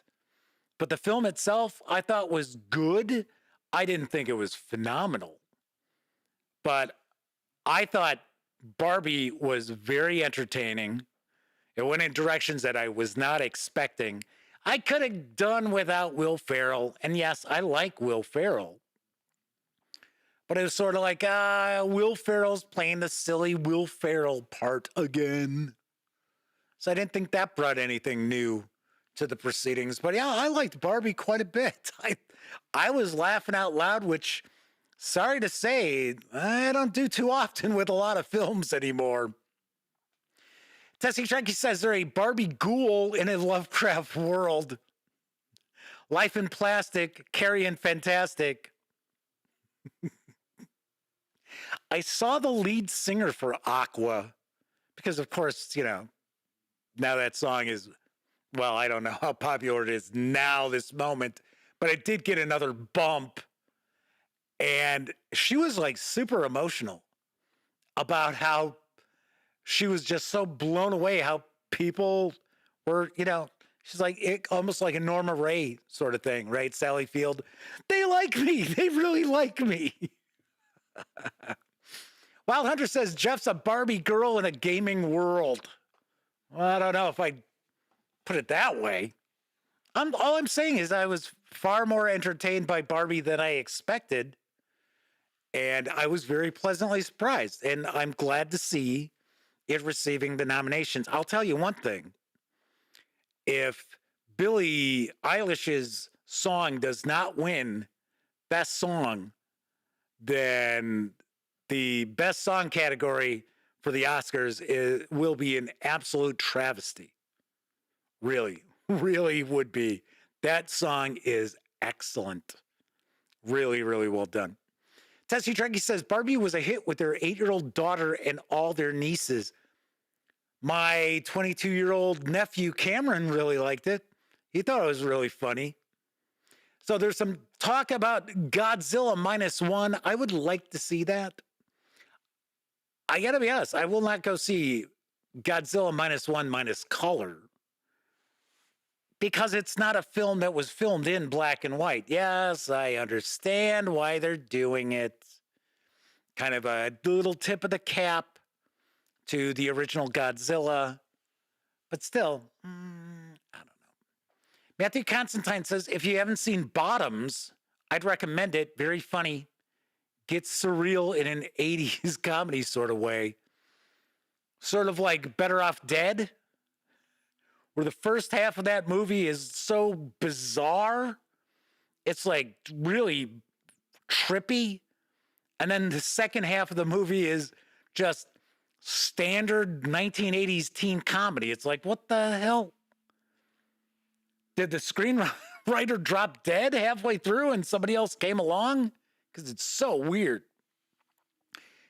But the film itself, I thought was good. I didn't think it was phenomenal. But I thought Barbie was very entertaining. It went in directions that I was not expecting. I could have done without Will Ferrell. And yes, I like Will Ferrell. But it was sort of like, Will Ferrell's playing the silly Will Ferrell part again. So I didn't think that brought anything new to the proceedings. But yeah, I liked Barbie quite a bit. I was laughing out loud, which, sorry to say, I don't do too often with a lot of films anymore. Tessie Shanky says they're a Barbie ghoul in a Lovecraft world. Life in Plastic, Carrie and Fantastic. I saw the lead singer for Aqua because, of course, now that song is, well, I don't know how popular it is now, this moment, but it did get another bump. And she was like super emotional about how she was just so blown away how people were, she's like, almost like a Norma Ray sort of thing, right? Sally Field. They like me. They really like me. Wild Hunter says Jeff's a Barbie girl in a gaming world. Well, I don't know if I'd put it that way. All I'm saying is I was far more entertained by Barbie than I expected. And I was very pleasantly surprised. And I'm glad to see it receiving the nominations. I'll tell you one thing. If Billie Eilish's song does not win Best Song, then the Best Song category for the Oscars will be an absolute travesty. Really, really would be. That song is excellent. Really, really well done. Tessie Trekkie says Barbie was a hit with their 8-year-old daughter and all their nieces. My 22-year-old nephew Cameron really liked it. He thought it was really funny. So there's some talk about Godzilla -1. I would like to see that. I gotta be honest, I will not go see Godzilla -1 minus color because it's not a film that was filmed in black and white. Yes, I understand why they're doing it. Kind of a little tip of the cap to the original Godzilla. But still, I don't know. Matthew Constantine says, if you haven't seen Bottoms, I'd recommend it. Very funny. Gets surreal in an 80s comedy sort of way. Sort of like Better Off Dead, where the first half of that movie is so bizarre. It's like really trippy. And then the second half of the movie is just standard 1980s teen comedy. It's like, what the hell? Did the screenwriter drop dead halfway through and somebody else came along? Because it's so weird.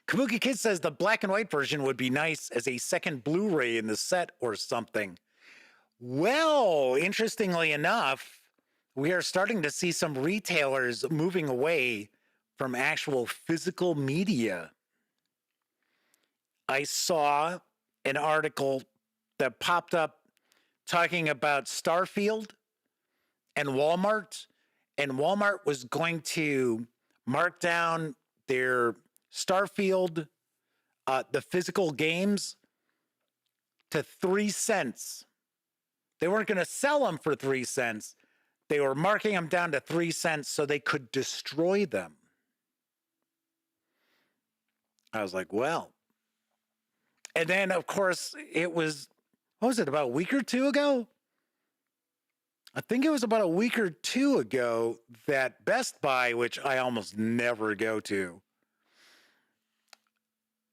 Kabuki Kid says the black and white version would be nice as a second Blu-ray in the set or something. Well, interestingly enough, we are starting to see some retailers moving away from actual physical media. I saw an article that popped up talking about Starfield and Walmart was going to mark down their Starfield, the physical games, to 3 cents. They weren't going to sell them for 3 cents. They were marking them down to 3 cents so they could destroy them. I was like, well. And then, of course, it was, what was it, about a week or two ago? I think it was about a week or two ago that Best Buy, which I almost never go to,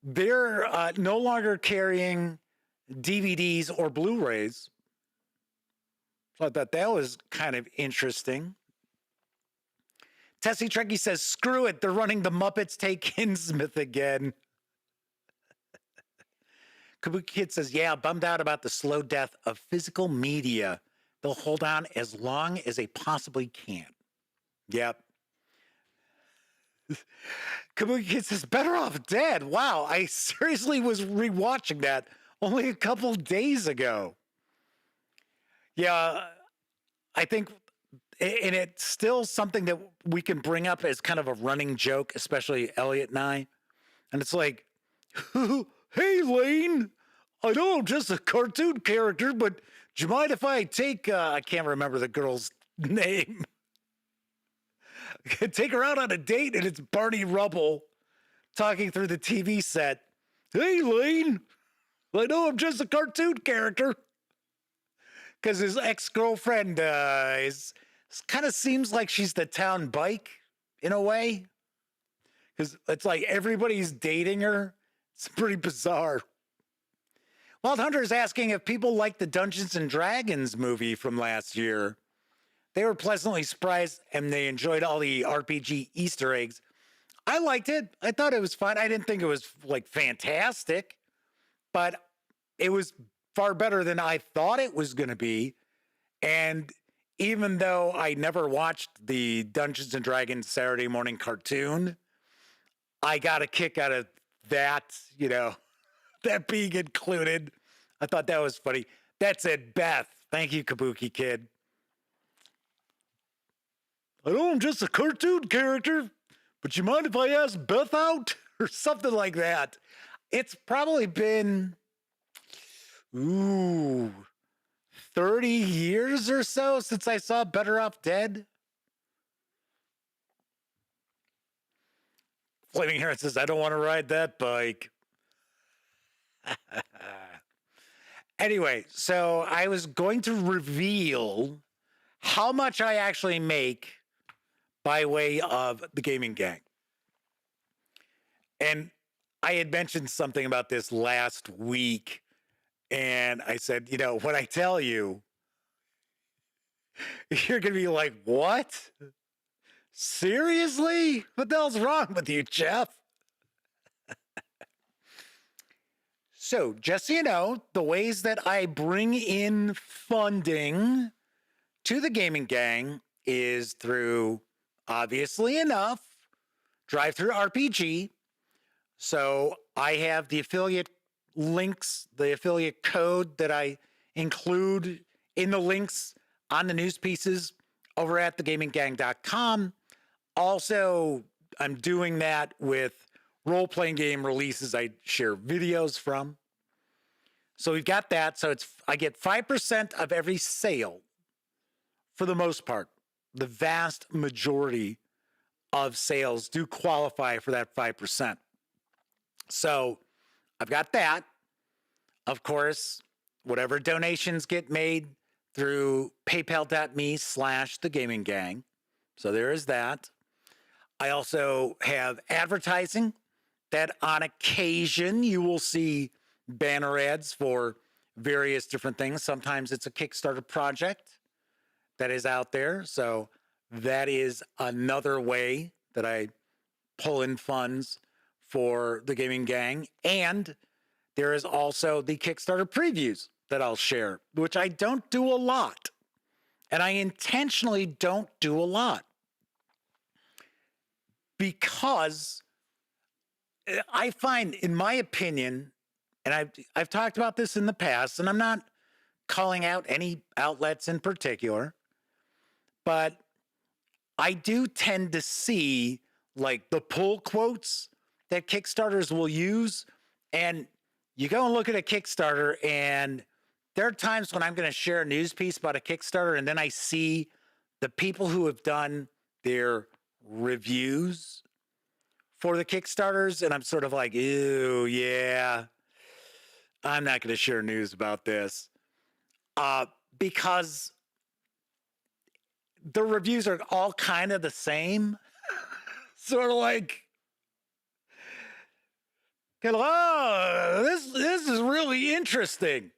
they're no longer carrying DVDs or Blu-rays. So I thought that was kind of interesting. Tessie Trekkie says, screw it, they're running the Muppets Take Hinsmith again. Kabuki Kid says, yeah, bummed out about the slow death of physical media. They'll hold on as long as they possibly can. Yep. Kabuki Kid says, Better Off Dead. Wow, I seriously was rewatching that only a couple days ago. Yeah, I think, and it's still something that we can bring up as kind of a running joke, especially Elliot and I. And it's like, hey, Lane, I know I'm just a cartoon character, but do you mind if I take, I can't remember the girl's name. Take her out on a date, and it's Barney Rubble talking through the TV set. Hey, Lane, I know I'm just a cartoon character. Because his ex-girlfriend kind of seems like she's the town bike in a way. Because it's like everybody's dating her. It's pretty bizarre. Wild Hunter is asking if people like the Dungeons and Dragons movie from last year. They were pleasantly surprised and they enjoyed all the RPG Easter eggs. I liked it. I thought it was fun. I didn't think it was like fantastic, but it was far better than I thought it was going to be. And even though I never watched the Dungeons and Dragons Saturday morning cartoon, I got a kick out of that, you know, that being included. I thought that was funny. That's it, Beth. Thank you, Kabuki Kid. I know I'm just a cartoon character, but you mind if I ask Beth out? or something like that. It's probably been, 30 years or so since I saw Better Off Dead. Flaming Heron says, I don't want to ride that bike. Anyway, so I was going to reveal how much I actually make by way of the gaming gang. And I had mentioned something about this last week. And I said, when I tell you, you're going to be like, what? Seriously? What the hell's wrong with you, Jeff? So, just so you know, the ways that I bring in funding to the gaming gang is through, obviously enough, Drive-Thru RPG. So I have the affiliate links, the affiliate code that I include in the links on the news pieces over at thegaminggang.com. Also, I'm doing that with role-playing game releases I share videos from. So we've got that. So I get 5% of every sale for the most part. The vast majority of sales do qualify for that 5%. So I've got that. Of course, whatever donations get made through paypal.me/thegaminggang. So there is that. I also have advertising that on occasion you will see banner ads for various different things. Sometimes it's a Kickstarter project that is out there. So that is another way that I pull in funds for the gaming gang. And there is also the Kickstarter previews that I'll share, which I don't do a lot. And I intentionally don't do a lot because I find, in my opinion, and I've talked about this in the past, and I'm not calling out any outlets in particular, but I do tend to see like the pull quotes that Kickstarters will use. And you go and look at a Kickstarter, and there are times when I'm going to share a news piece about a Kickstarter, and then I see the people who have done their reviews for the Kickstarters, and I'm sort of like, ew, yeah, I'm not going to share news about this. Because the reviews are all kind of the same. Sort of like, oh, this is really interesting.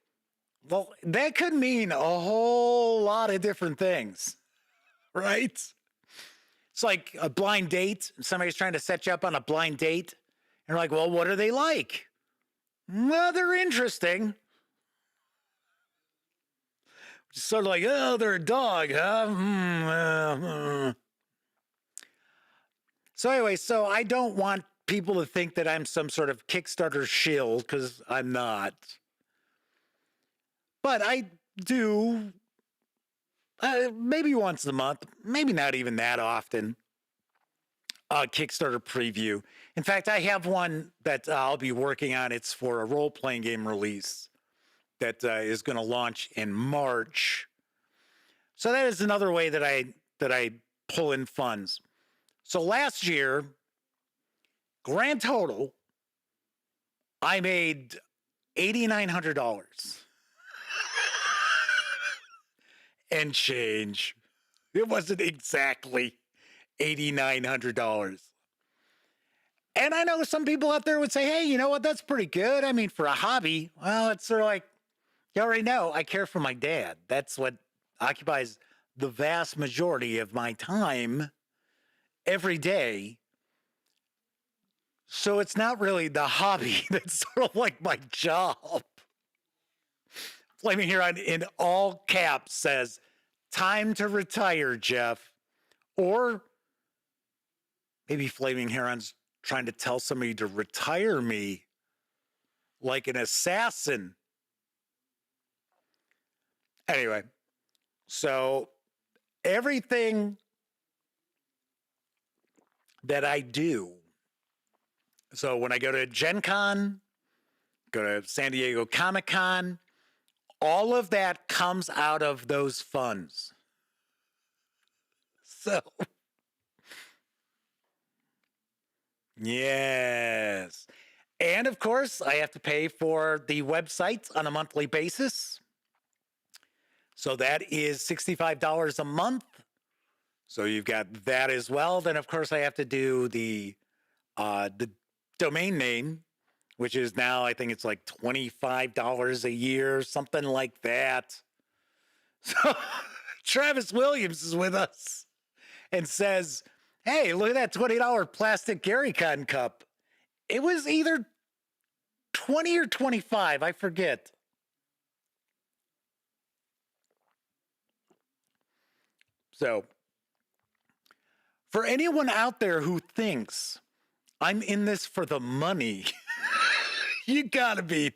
Well, that could mean a whole lot of different things, right? It's like a blind date. Somebody's trying to set you up on a blind date. And you're like, well, what are they like? Well, they're interesting. Just sort of like, oh, they're a dog, huh? So anyway, so I don't want people to think that I'm some sort of Kickstarter shill, because I'm not. But I do, maybe once a month, maybe not even that often, a Kickstarter preview. In fact, I have one that I'll be working on. It's for a role-playing game release that is going to launch in March. So that is another way that I pull in funds. So last year, grand total, I made $8,900 and change. It wasn't exactly $8,900. And I know some people out there would say, hey, you know what? That's pretty good. I mean, for a hobby, well, it's sort of like, you already know I care for my dad. That's what occupies the vast majority of my time every day. So it's not really the hobby. That's sort of like my job. Flaming Heron in all caps says, time to retire, Jeff. Or maybe Flaming Heron's trying to tell somebody to retire me like an assassin. Anyway, so everything that I do So when I go to Gen Con, go to San Diego Comic Con, all of that comes out of those funds. So, yes. And of course, I have to pay for the website on a monthly basis. So that is $65 a month. So you've got that as well. Then of course I have to do the domain name, which is now I think it's like $25 a year, something like that. So Travis Williams is with us and says, "Hey, look at that $20 plastic Gary Con cup. It was either 20 or 25, I forget." So, for anyone out there who thinks I'm in this for the money, you gotta be.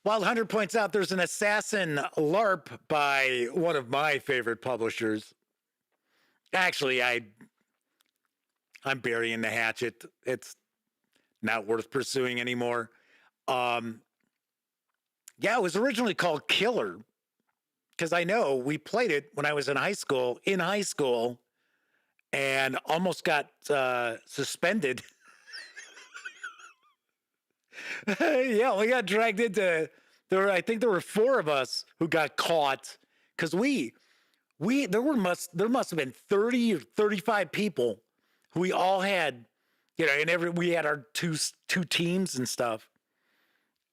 Wild Hunter points out there's an assassin LARP by one of my favorite publishers. Actually, I'm burying the hatchet. It's not worth pursuing anymore. Yeah, it was originally called Killer, because I know we played it when I was in high school, and almost got suspended. Yeah, we got dragged into I think there were 4 of us who got caught because there must have been 30 or 35 people who we all had, and we had our two teams and stuff.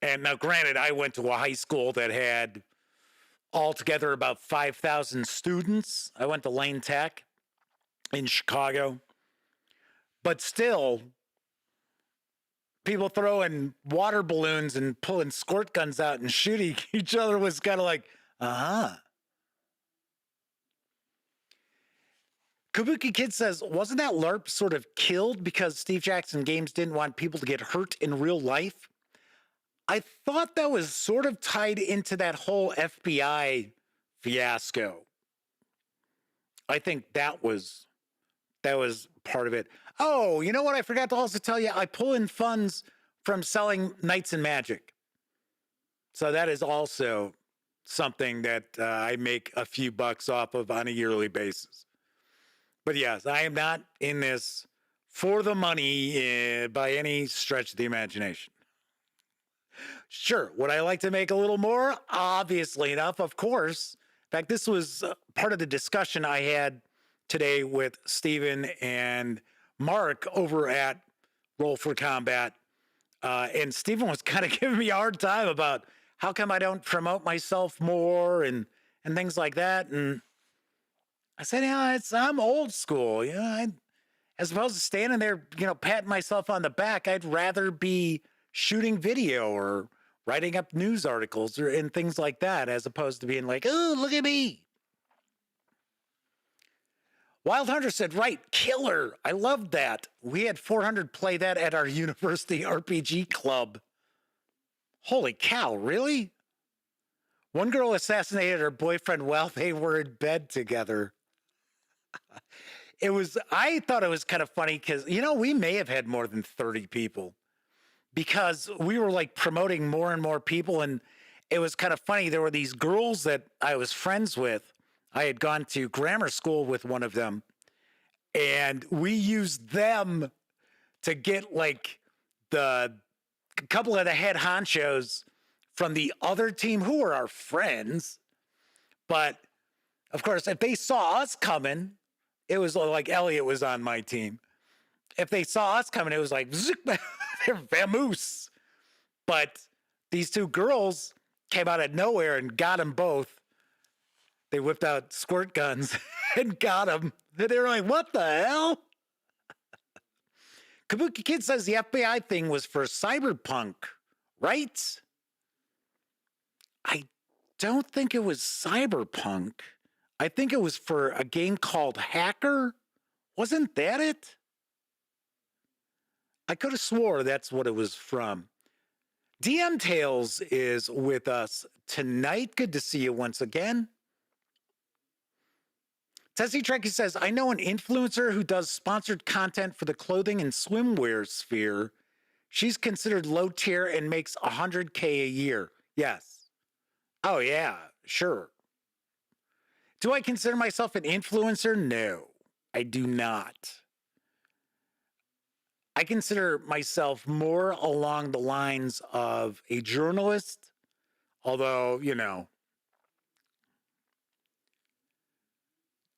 And now granted, I went to a high school that had altogether about 5,000 students. I went to Lane Tech in Chicago. But still, people throwing water balloons and pulling squirt guns out and shooting each other was kind of like, Kabuki Kid says, wasn't that LARP sort of killed because Steve Jackson Games didn't want people to get hurt in real life? I thought that was sort of tied into that whole FBI fiasco. I think that was part of it. Oh, you know what? I forgot to also tell you, I pull in funds from selling Knights and Magic. So that is also something that I make a few bucks off of on a yearly basis. But yes, I am not in this for the money by any stretch of the imagination. Sure, would I like to make a little more? Obviously enough, of course. In fact, this was part of the discussion I had today with Steven and Mark over at Roll for Combat. And Steven was kind of giving me a hard time about how come I don't promote myself more and things like that. And I said, I'm old school. As opposed to standing there, patting myself on the back, I'd rather be shooting video or writing up news articles and things like that, as opposed to being like, oh, look at me. Wild Hunter said, right, Killer. I loved that. We had 400 play that at our university RPG club. Holy cow, really? One girl assassinated her boyfriend while they were in bed together. I thought it was kind of funny because, we may have had more than 30 people because we were like promoting more and more people. And it was kind of funny. There were these girls that I was friends with. I had gone to grammar school with one of them, and we used them to get like a couple of the head honchos from the other team who were our friends. But of course, if they saw us coming, it was like Elliot was on my team. If they saw us coming, it was like, they're vamoose. But these 2 girls came out of nowhere and got them both. They whipped out squirt guns and got them. They were like, what the hell? Kabuki Kid says the FBI thing was for Cyberpunk, right? I don't think it was Cyberpunk. I think it was for a game called Hacker. Wasn't that it? I could have swore that's what it was from. DM Tales is with us tonight. Good to see you once again. Tessie Trekkie says, I know an influencer who does sponsored content for the clothing and swimwear sphere. She's considered low tier and makes $100K a year. Yes. Oh, yeah, sure. Do I consider myself an influencer? No, I do not. I consider myself more along the lines of a journalist, although, you know.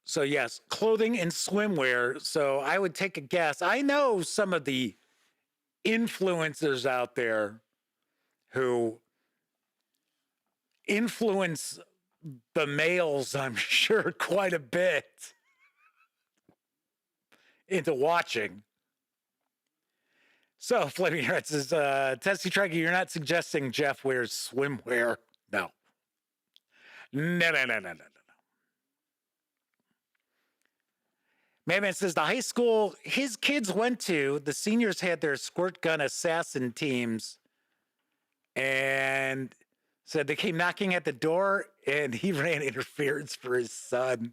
So yes, clothing and swimwear. So I would take a guess. I know some of the influencers out there who influence the males, I'm sure, quite a bit into watching. So Flaming Heart says, Tessie Trekkie, you're not suggesting Jeff wears swimwear. No. No. Madman says the high school his kids went to, the seniors had their squirt gun assassin teams and said they came knocking at the door and he ran interference for his son.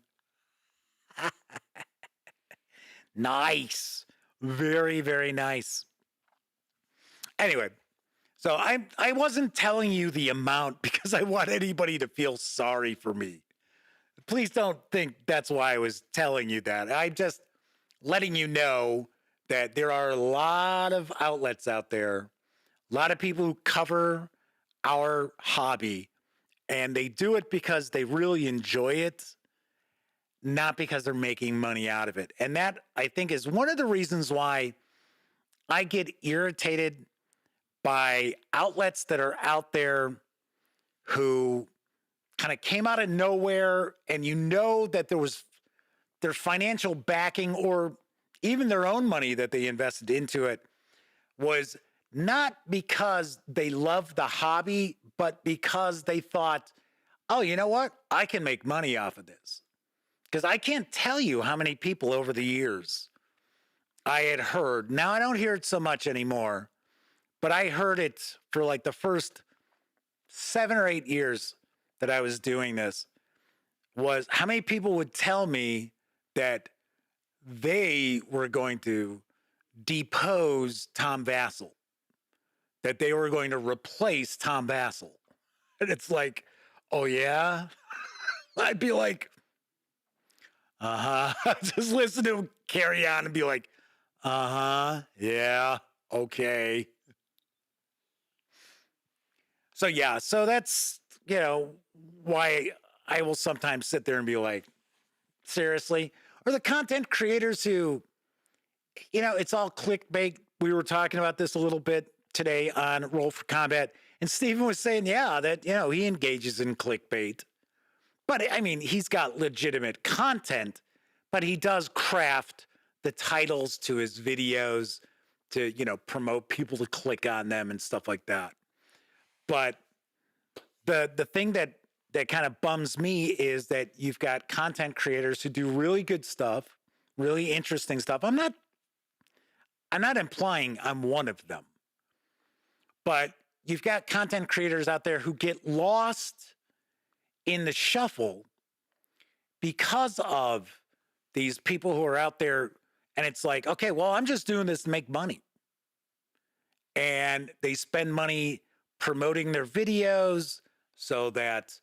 Nice. Very, very nice. Anyway, so I wasn't telling you the amount because I want anybody to feel sorry for me. Please don't think that's why I was telling you that. I'm just letting you know that there are a lot of outlets out there, a lot of people who cover our hobby, and they do it because they really enjoy it, not because they're making money out of it. And that, I think, is one of the reasons why I get irritated by outlets that are out there who kind of came out of nowhere, and you know that there was their financial backing or even their own money that they invested into it was not because they loved the hobby, but because they thought, oh, you know what? I can make money off of this. Because I can't tell you how many people over the years I had heard. Now I don't hear it so much anymore, but I heard it for like the first 7 or 8 years that I was doing this, was how many people would tell me that they were going to depose Tom Vassell, that they were going to replace Tom Vassell. And it's like, oh yeah? I'd be like, just listen to him carry on and be like, yeah, okay. So yeah, so that's, you know, why I will sometimes sit there and be like, seriously? Or the content creators who, you know, it's all clickbait. We were talking about this a little bit today on Roll for Combat, and Steven was saying, yeah, that, you know, he engages in clickbait. But I mean, he's got legitimate content, but he does craft the titles to his videos to, you know, promote people to click on them and stuff like that. But the thing that kind of bums me is that you've got content creators who do really good stuff, really interesting stuff. I'm not implying I'm one of them, but you've got content creators out there who get lost in the shuffle because of these people who are out there, and it's like, okay, well, I'm just doing this to make money. And they spend money promoting their videos so that,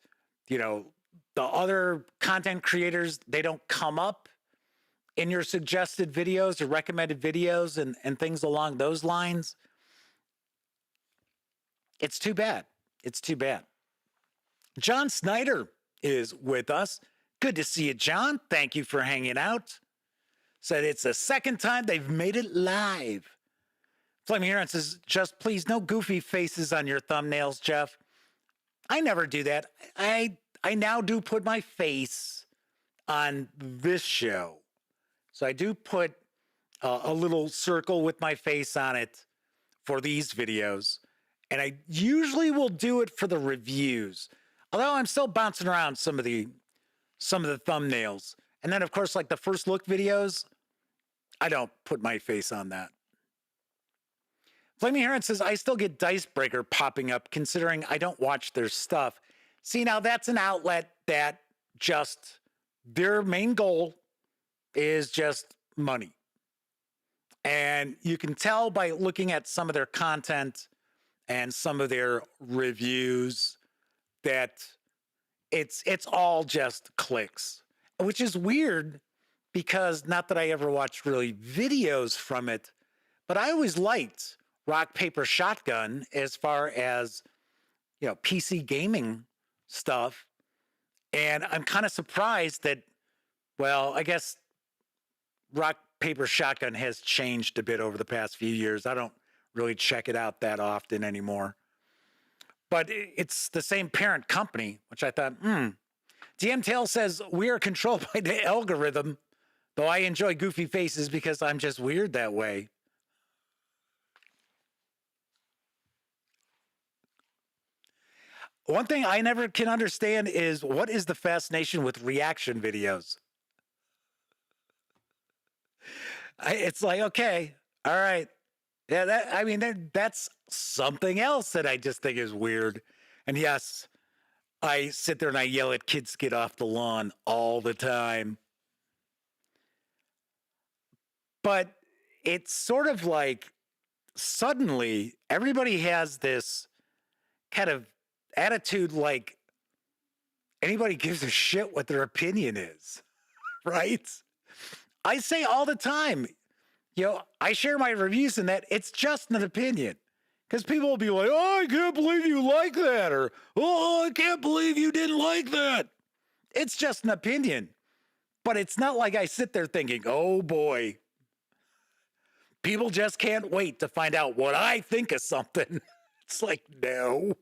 you know, the other content creators, they don't come up in your suggested videos or recommended videos and things along those lines. It's too bad. It's too bad. John Snyder is with us. Good to see you, John. Thank you for hanging out. Said it's the second time they've made it live. Flaming Heron says, just please, no goofy faces on your thumbnails, Jeff. I never do that. I now do put my face on this show. So I do put a little circle with my face on it for these videos. And I usually will do it for the reviews. Although I'm still bouncing around some of the thumbnails. And then, of course, like the first look videos, I don't put my face on that. Flaming Heron says, I still get Dicebreaker popping up considering I don't watch their stuff. See, now that's an outlet that just, their main goal is just money. And you can tell by looking at some of their content and some of their reviews that it's all just clicks, which is weird because not that I ever watched really videos from it, but I always liked Rock, Paper, Shotgun as far as, PC gaming stuff. And I'm kind of surprised that, well, I guess Rock, Paper, Shotgun has changed a bit over the past few years. I don't really check it out that often anymore. But it's the same parent company, which I thought, DM Tail says, we are controlled by the algorithm, though I enjoy goofy faces because I'm just weird that way. One thing I never can understand is what is the fascination with reaction videos? It's like, okay, all right. Yeah, that's something else that I just think is weird. And yes, I sit there and I yell at kids to get off the lawn all the time. But it's sort of like suddenly everybody has this kind of attitude like anybody gives a shit what their opinion is, right? I say all the time, I share my reviews in that it's just an opinion. Because people will be like, oh, I can't believe you like that. Or, oh, I can't believe you didn't like that. It's just an opinion. But it's not like I sit there thinking, oh boy, people just can't wait to find out what I think of something. It's like, no.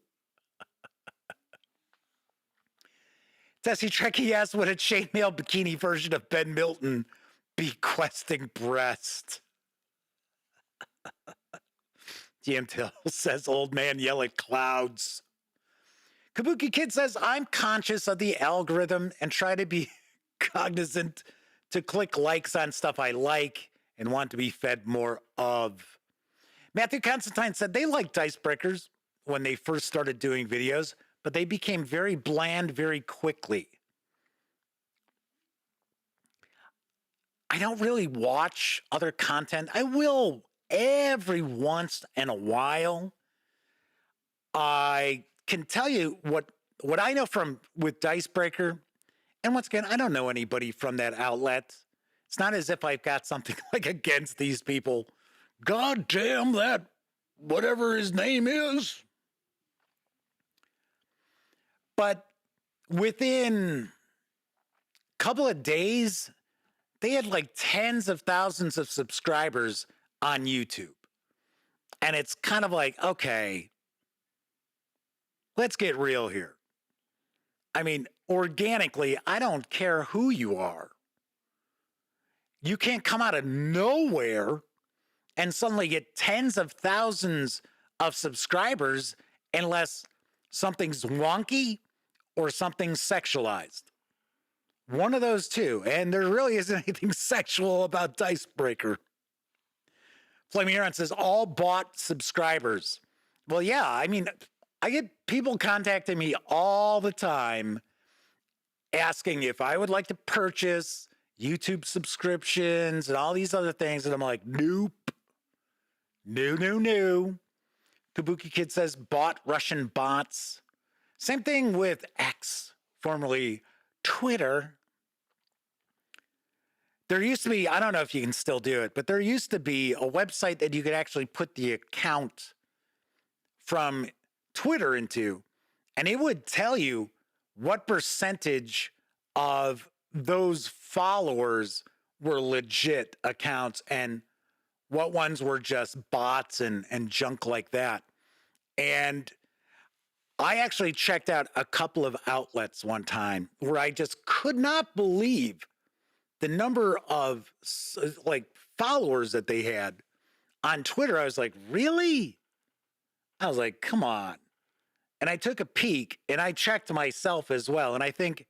Tessie Trekkie asks, would a chainmail bikini version of Ben Milton be questing breast? GM Till says, old man yell at clouds. Kabuki Kid says, I'm conscious of the algorithm and try to be cognizant to click likes on stuff I like and want to be fed more of. Matthew Constantine said they liked Icebreakers when they first started doing videos, but they became very bland very quickly. I don't really watch other content. I will every once in a while. I can tell you what I know with Dicebreaker, and once again, I don't know anybody from that outlet. It's not as if I've got something like against these people. God damn that, whatever his name is. But within a couple of days, they had like tens of thousands of subscribers on YouTube. And it's kind of like, okay, let's get real here. I mean, organically, I don't care who you are. You can't come out of nowhere and suddenly get tens of thousands of subscribers unless something's wonky or something's sexualized. One of those two. And there really isn't anything sexual about Dicebreaker. Flaming Aaron says, all bought subscribers. Well, yeah, I mean, I get people contacting me all the time asking if I would like to purchase YouTube subscriptions and all these other things. And I'm like, nope. No. Kabuki Kid says, bought Russian bots. Same thing with X, formerly Twitter. There used to be, I don't know if you can still do it, but there used to be a website that you could actually put the account from Twitter into, and it would tell you what percentage of those followers were legit accounts and what ones were just bots and junk like that. And I actually checked out a couple of outlets one time where I just could not believe the number of like followers that they had on Twitter. I was like, really? I was like, come on. And I took a peek and I checked myself as well. And I think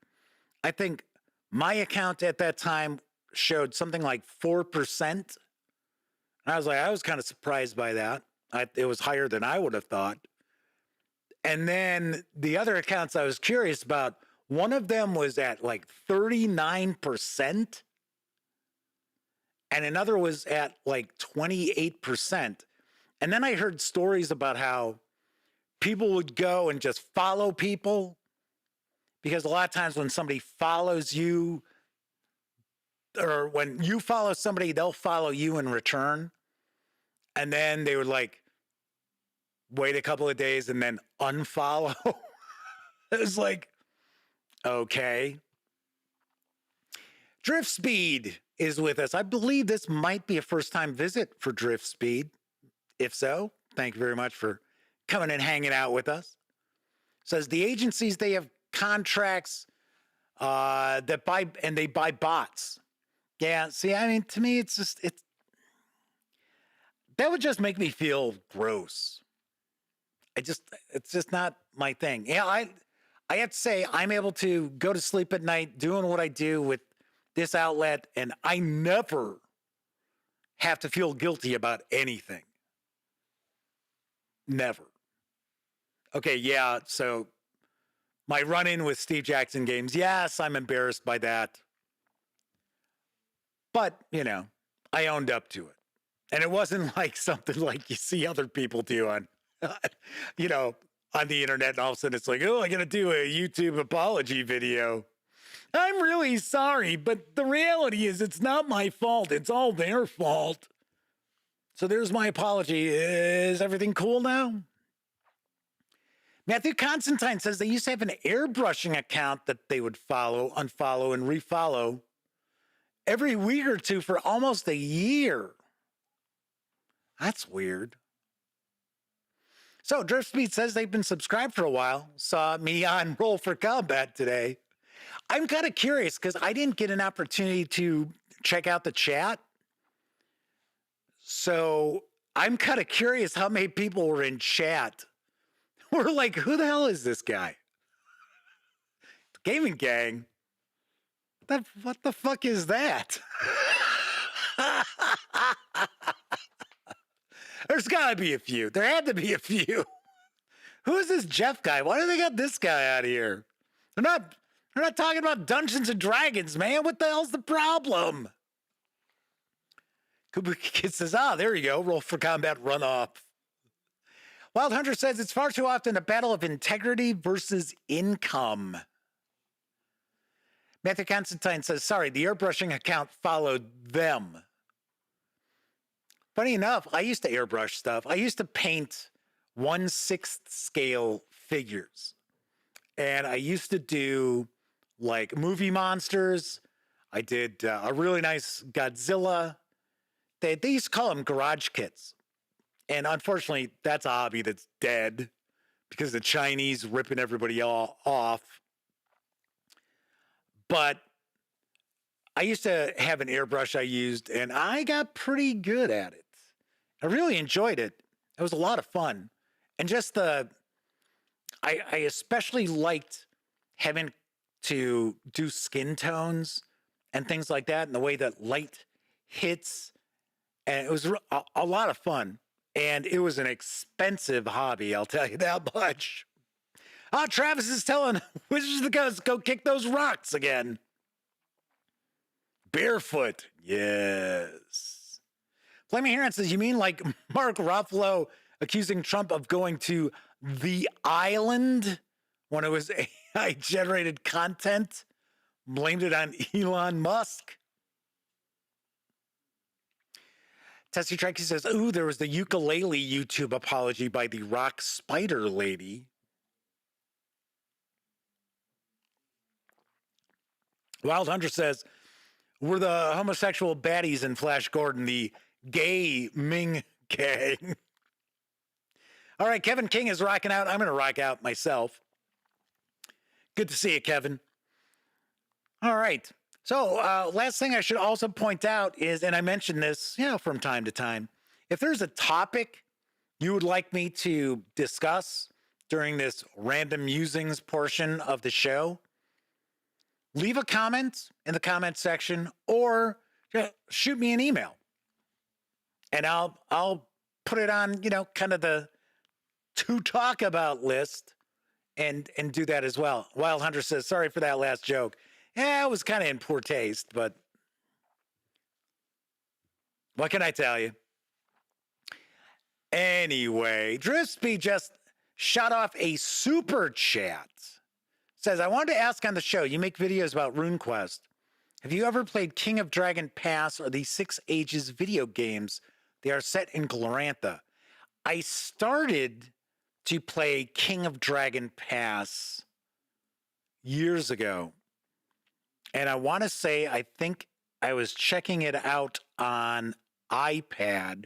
my account at that time showed something like 4%. And I was like, I was kind of surprised by that. It was higher than I would have thought. And then the other accounts I was curious about, one of them was at like 39%. and another was at like 28%. And then I heard stories about how people would go and just follow people, because a lot of times when somebody follows you, or when you follow somebody, they'll follow you in return. And then they would like wait a couple of days and then unfollow. It was like, okay. Drift Speed is with us. I believe this might be a first-time visit for Drift Speed. If so, thank you very much for coming and hanging out with us. Says the agencies, they have contracts that buy, and they buy bots. Yeah, see, I mean, to me, it's that would just make me feel gross. It's just not my thing. Yeah, I have to say, I'm able to go to sleep at night doing what I do with this outlet, and I never have to feel guilty about anything. Never. Okay, yeah, so my run-in with Steve Jackson Games, yes, I'm embarrassed by that. But, you know, I owned up to it. And it wasn't like something like you see other people do on, you know, on the internet, and all of a sudden it's like, oh, I got to do a YouTube apology video. I'm really sorry, but the reality is it's not my fault. It's all their fault. So there's my apology. Is everything cool now? Matthew Constantine says they used to have an airbrushing account that they would follow, unfollow, and refollow every week or two for almost a year. That's weird. So Drift Speed says they've been subscribed for a while. Saw me on Roll for Combat today. I'm kind of curious because I didn't get an opportunity to check out the chat. So I'm kind of curious how many people were in chat. We're like, who the hell is this guy? Gaming Gang? What the fuck is that? There's got to be a few. There had to be a few. Who is this Jeff guy? Why do they got this guy out here? They're not talking about Dungeons and Dragons, man. What the hell's the problem? Kid says, there you go. Roll for Combat runoff. Wild Hunter says it's far too often a battle of integrity versus income. Matthew Constantine says, sorry, the airbrushing account followed them. Funny enough, I used to airbrush stuff. I used to paint 1/6 scale figures. And I used to do like movie monsters. I did a really nice Godzilla. They used to call them garage kits. And unfortunately, that's a hobby that's dead because the Chinese ripping everybody all off. But I used to have an airbrush I used, and I got pretty good at it. I really enjoyed it. It was a lot of fun. And just I especially liked having to do skin tones and things like that, and the way that light hits. And it was a lot of fun. And it was an expensive hobby, I'll tell you that much. Travis is telling Wizards of the Coast, go kick those rocks again. Barefoot. Yes. Flaming Heron says, you mean like Mark Ruffalo accusing Trump of going to the island when it was AI-generated content? Blamed it on Elon Musk. Tessie Trekkie says, ooh, there was the ukulele YouTube apology by the rock spider lady. Wild Hunter says, we're the homosexual baddies in Flash Gordon, the gay Ming gang. All right, Kevin King is rocking out. I'm going to rock out myself. Good to see you, Kevin. All right. So last thing I should also point out is, and I mentioned this, from time to time, if there's a topic you would like me to discuss during this random musings portion of the show, leave a comment in the comment section or shoot me an email. And I'll put it on, kind of the to talk about list and do that as well. Wild Hunter says, sorry for that last joke. Yeah, it was kind of in poor taste, but What can I tell you? Anyway, Driftsby just shot off a super chat. Says, I wanted to ask on the show, you make videos about RuneQuest. Have you ever played King of Dragon Pass or the Six Ages video games? They are set in Glorantha. I started to play King of Dragon Pass years ago. And I want to say, I think I was checking it out on iPad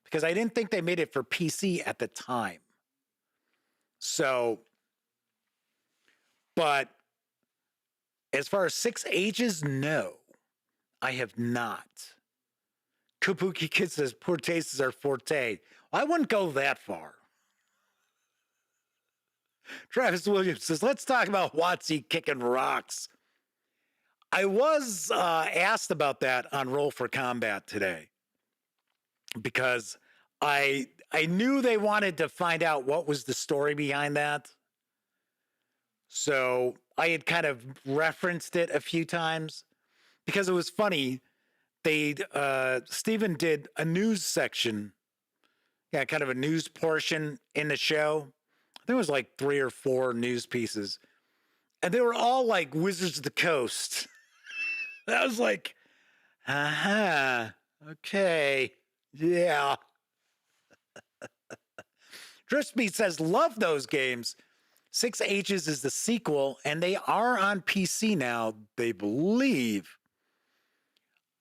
because I didn't think they made it for PC at the time. So, but as far as Six Ages, no, I have not. Kabuki Kid says, poor taste is our forte. I wouldn't go that far. Travis Williams says, let's talk about WotC kicking rocks. I was asked about that on Roll for Combat today because I knew they wanted to find out what was the story behind that. So I had kind of referenced it a few times because it was funny. Steven did a news section, kind of a news portion in the show. I think it was like 3 or 4 news pieces. And they were all like Wizards of the Coast. I was like, okay, yeah. Driftsby says, love those games. Six Ages is the sequel, and they are on PC now, they believe.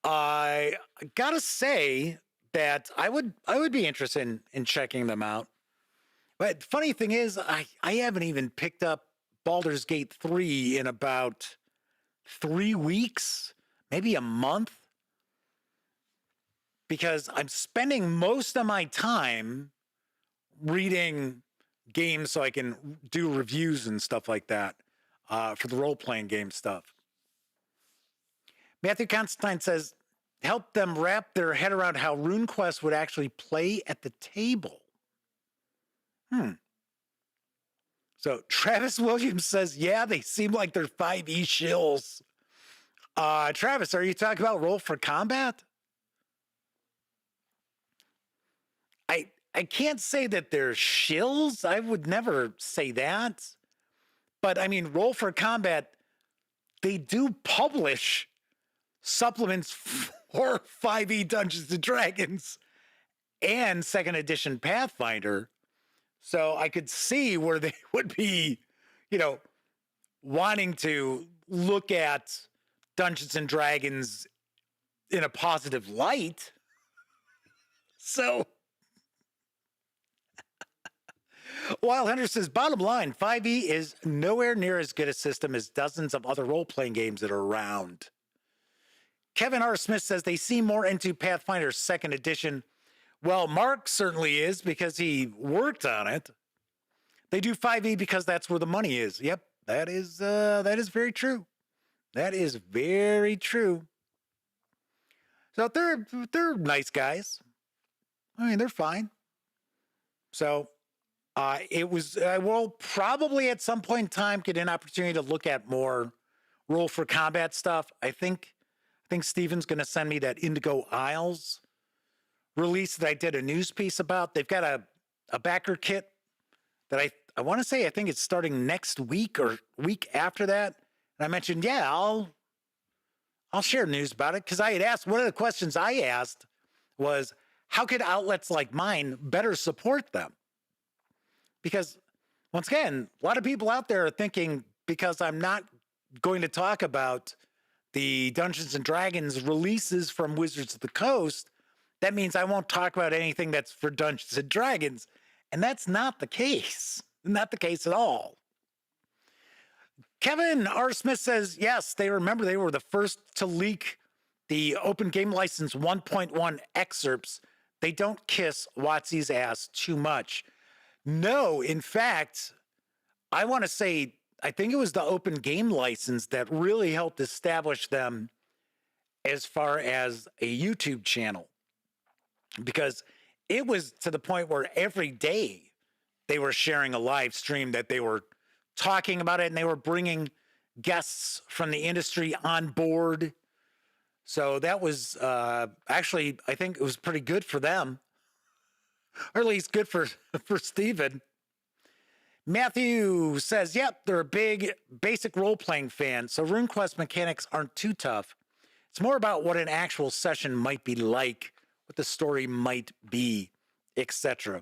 I gotta say that I would be interested in checking them out. But funny thing is, I haven't even picked up Baldur's Gate 3 in about 3 weeks, maybe a month, because I'm spending most of my time reading games so I can do reviews and stuff like that for the role-playing game stuff. Matthew Constantine says, help them wrap their head around how RuneQuest would actually play at the table. So Travis Williams says, yeah, they seem like they're 5e shills. Travis, are you talking about Roll for Combat? I can't say that they're shills. I would never say that. But I mean, Roll for Combat, they do publish supplements for 5e Dungeons and Dragons and 2nd edition Pathfinder. So I could see where they would be, wanting to look at Dungeons and Dragons in a positive light. So Wild Hunter says, bottom line, 5e is nowhere near as good a system as dozens of other role-playing games that are around. Kevin R. Smith says they seem more into Pathfinder 2nd edition. Well, Mark certainly is because he worked on it. They do 5e because that's where the money is. Yep, that is very true. That is very true. So they're nice guys. I mean, they're fine. So I will probably at some point in time get an opportunity to look at more Roll for Combat stuff. I think Steven's going to send me that Indigo Isles release that I did a news piece about. They've got a backer kit that I want to say, I think it's starting next week or week after that. And I mentioned, yeah, I'll share news about it because I had asked, one of the questions I asked was, how could outlets like mine better support them? Because once again, a lot of people out there are thinking because I'm not going to talk about the Dungeons and Dragons releases from Wizards of the Coast, that means I won't talk about anything that's for Dungeons and Dragons. And that's not the case. Not the case at all. Kevin R. Smith says, yes, they were the first to leak the Open Game License 1.1 excerpts. They don't kiss WotC's ass too much. No, in fact, I want to say, I think it was the Open Game License that really helped establish them as far as a YouTube channel. Because it was to the point where every day they were sharing a live stream that they were talking about it and they were bringing guests from the industry on board. So that was actually, I think it was pretty good for them, or at least good for Steven. Matthew says, yep, they're a big basic role-playing fan, so RuneQuest mechanics aren't too tough. It's more about what an actual session might be like, what the story might be, etc.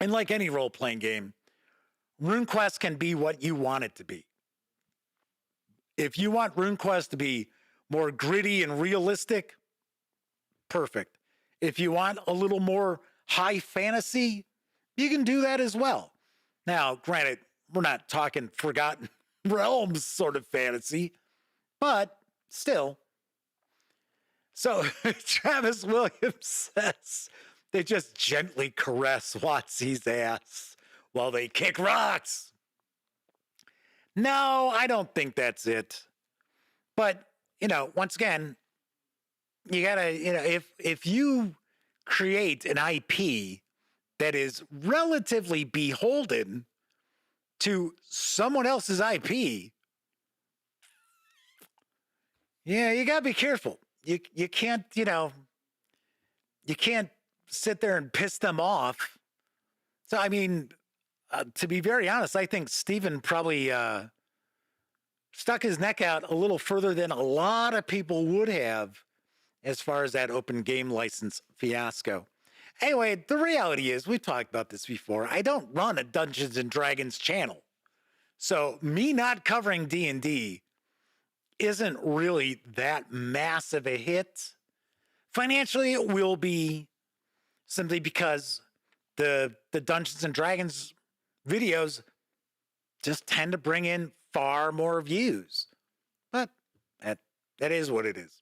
And like any role-playing game, RuneQuest can be what you want it to be. If you want RuneQuest to be more gritty and realistic, perfect. If you want a little more high fantasy, you can do that as well. Now, granted, we're not talking Forgotten Realms sort of fantasy, but still. So Travis Williams says they just gently caress Watsy's ass while they kick rocks. No, I don't think that's it. But, once again, you gotta, if you create an IP that is relatively beholden to someone else's IP, yeah, you gotta be careful. You can't, you can't sit there and piss them off. So, I mean, to be very honest, I think Steven probably stuck his neck out a little further than a lot of people would have as far as that open game license fiasco. Anyway, the reality is, we've talked about this before, I don't run a Dungeons and Dragons channel. So me not covering D&D isn't really that massive a hit. Financially, it will be, simply because the Dungeons and Dragons videos just tend to bring in far more views. But that is what it is.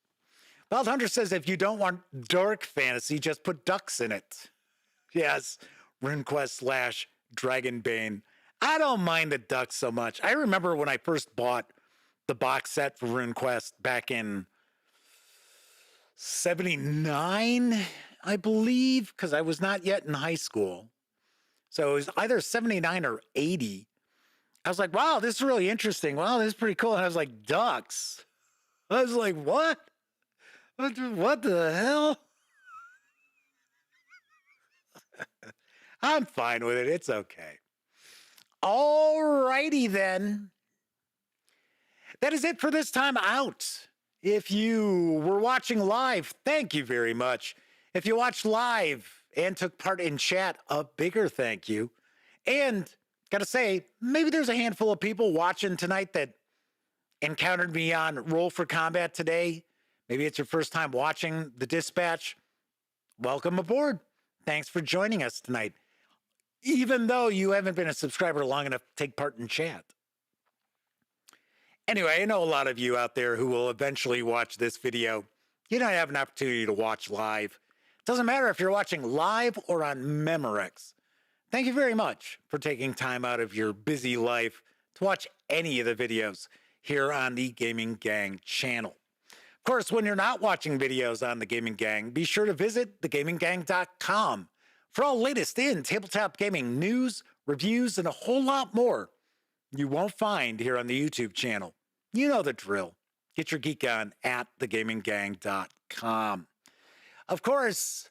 Wild Hunter says, if you don't want dark fantasy, just put ducks in it. Yes, RuneQuest / Dragonbane. I don't mind the ducks so much. I remember when I first bought the box set for RuneQuest back in 79, I believe, because I was not yet in high school. So it was either 79 or 80. I was like, wow, this is really interesting. Wow, this is pretty cool. And I was like, ducks. I was like, what? What the hell? I'm fine with it. It's okay. All righty then. That is it for this time out. If you were watching live, thank you very much. If you watched live and took part in chat, a bigger thank you. And gotta say, maybe there's a handful of people watching tonight that encountered me on Roll for Combat today. Maybe it's your first time watching the Dispatch. Welcome aboard. Thanks for joining us tonight, even though you haven't been a subscriber long enough to take part in chat. Anyway, I know a lot of you out there who will eventually watch this video. You don't have an opportunity to watch live. It doesn't matter if you're watching live or on Memorex. Thank you very much for taking time out of your busy life to watch any of the videos here on the Gaming Gang channel. Of course, when you're not watching videos on the Gaming Gang, be sure to visit thegaminggang.com for all latest in tabletop gaming news, reviews, and a whole lot more you won't find here on the YouTube channel. You know the drill. Get your geek on at thegaminggang.com. Of course,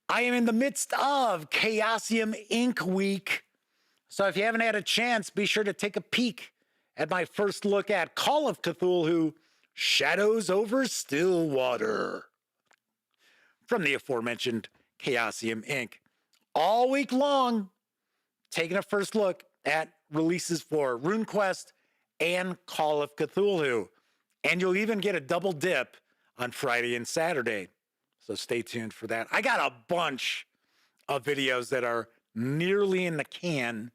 I am in the midst of Chaosium Inc. week. So if you haven't had a chance, be sure to take a peek at my first look at Call of Cthulhu, Shadows over Stillwater, from the aforementioned Chaosium Inc. All week long, taking a first look at releases for RuneQuest and Call of Cthulhu. And you'll even get a double dip on Friday and Saturday. So stay tuned for that. I got a bunch of videos that are nearly in the can.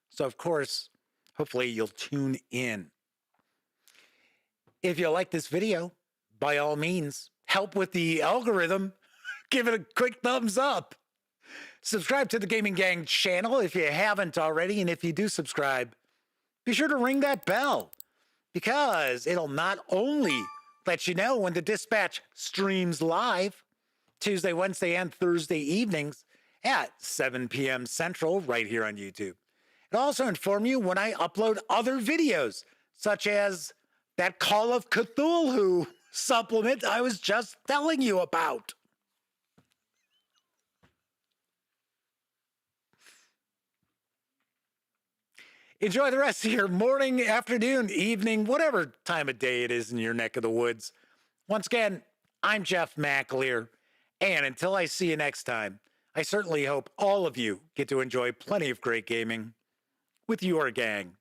So, of course, hopefully you'll tune in. If you like this video, by all means, help with the algorithm. Give it a quick thumbs up. Subscribe to the Gaming Gang channel if you haven't already. And if you do subscribe, be sure to ring that bell, because it'll not only let you know when the Dispatch streams live Tuesday, Wednesday, and Thursday evenings at 7 p.m. Central right here on YouTube. It'll also inform you when I upload other videos, such as that Call of Cthulhu supplement I was just telling you about. Enjoy the rest of your morning, afternoon, evening, whatever time of day it is in your neck of the woods. Once again, I'm Jeff McAleer, and until I see you next time, I certainly hope all of you get to enjoy plenty of great gaming with your gang.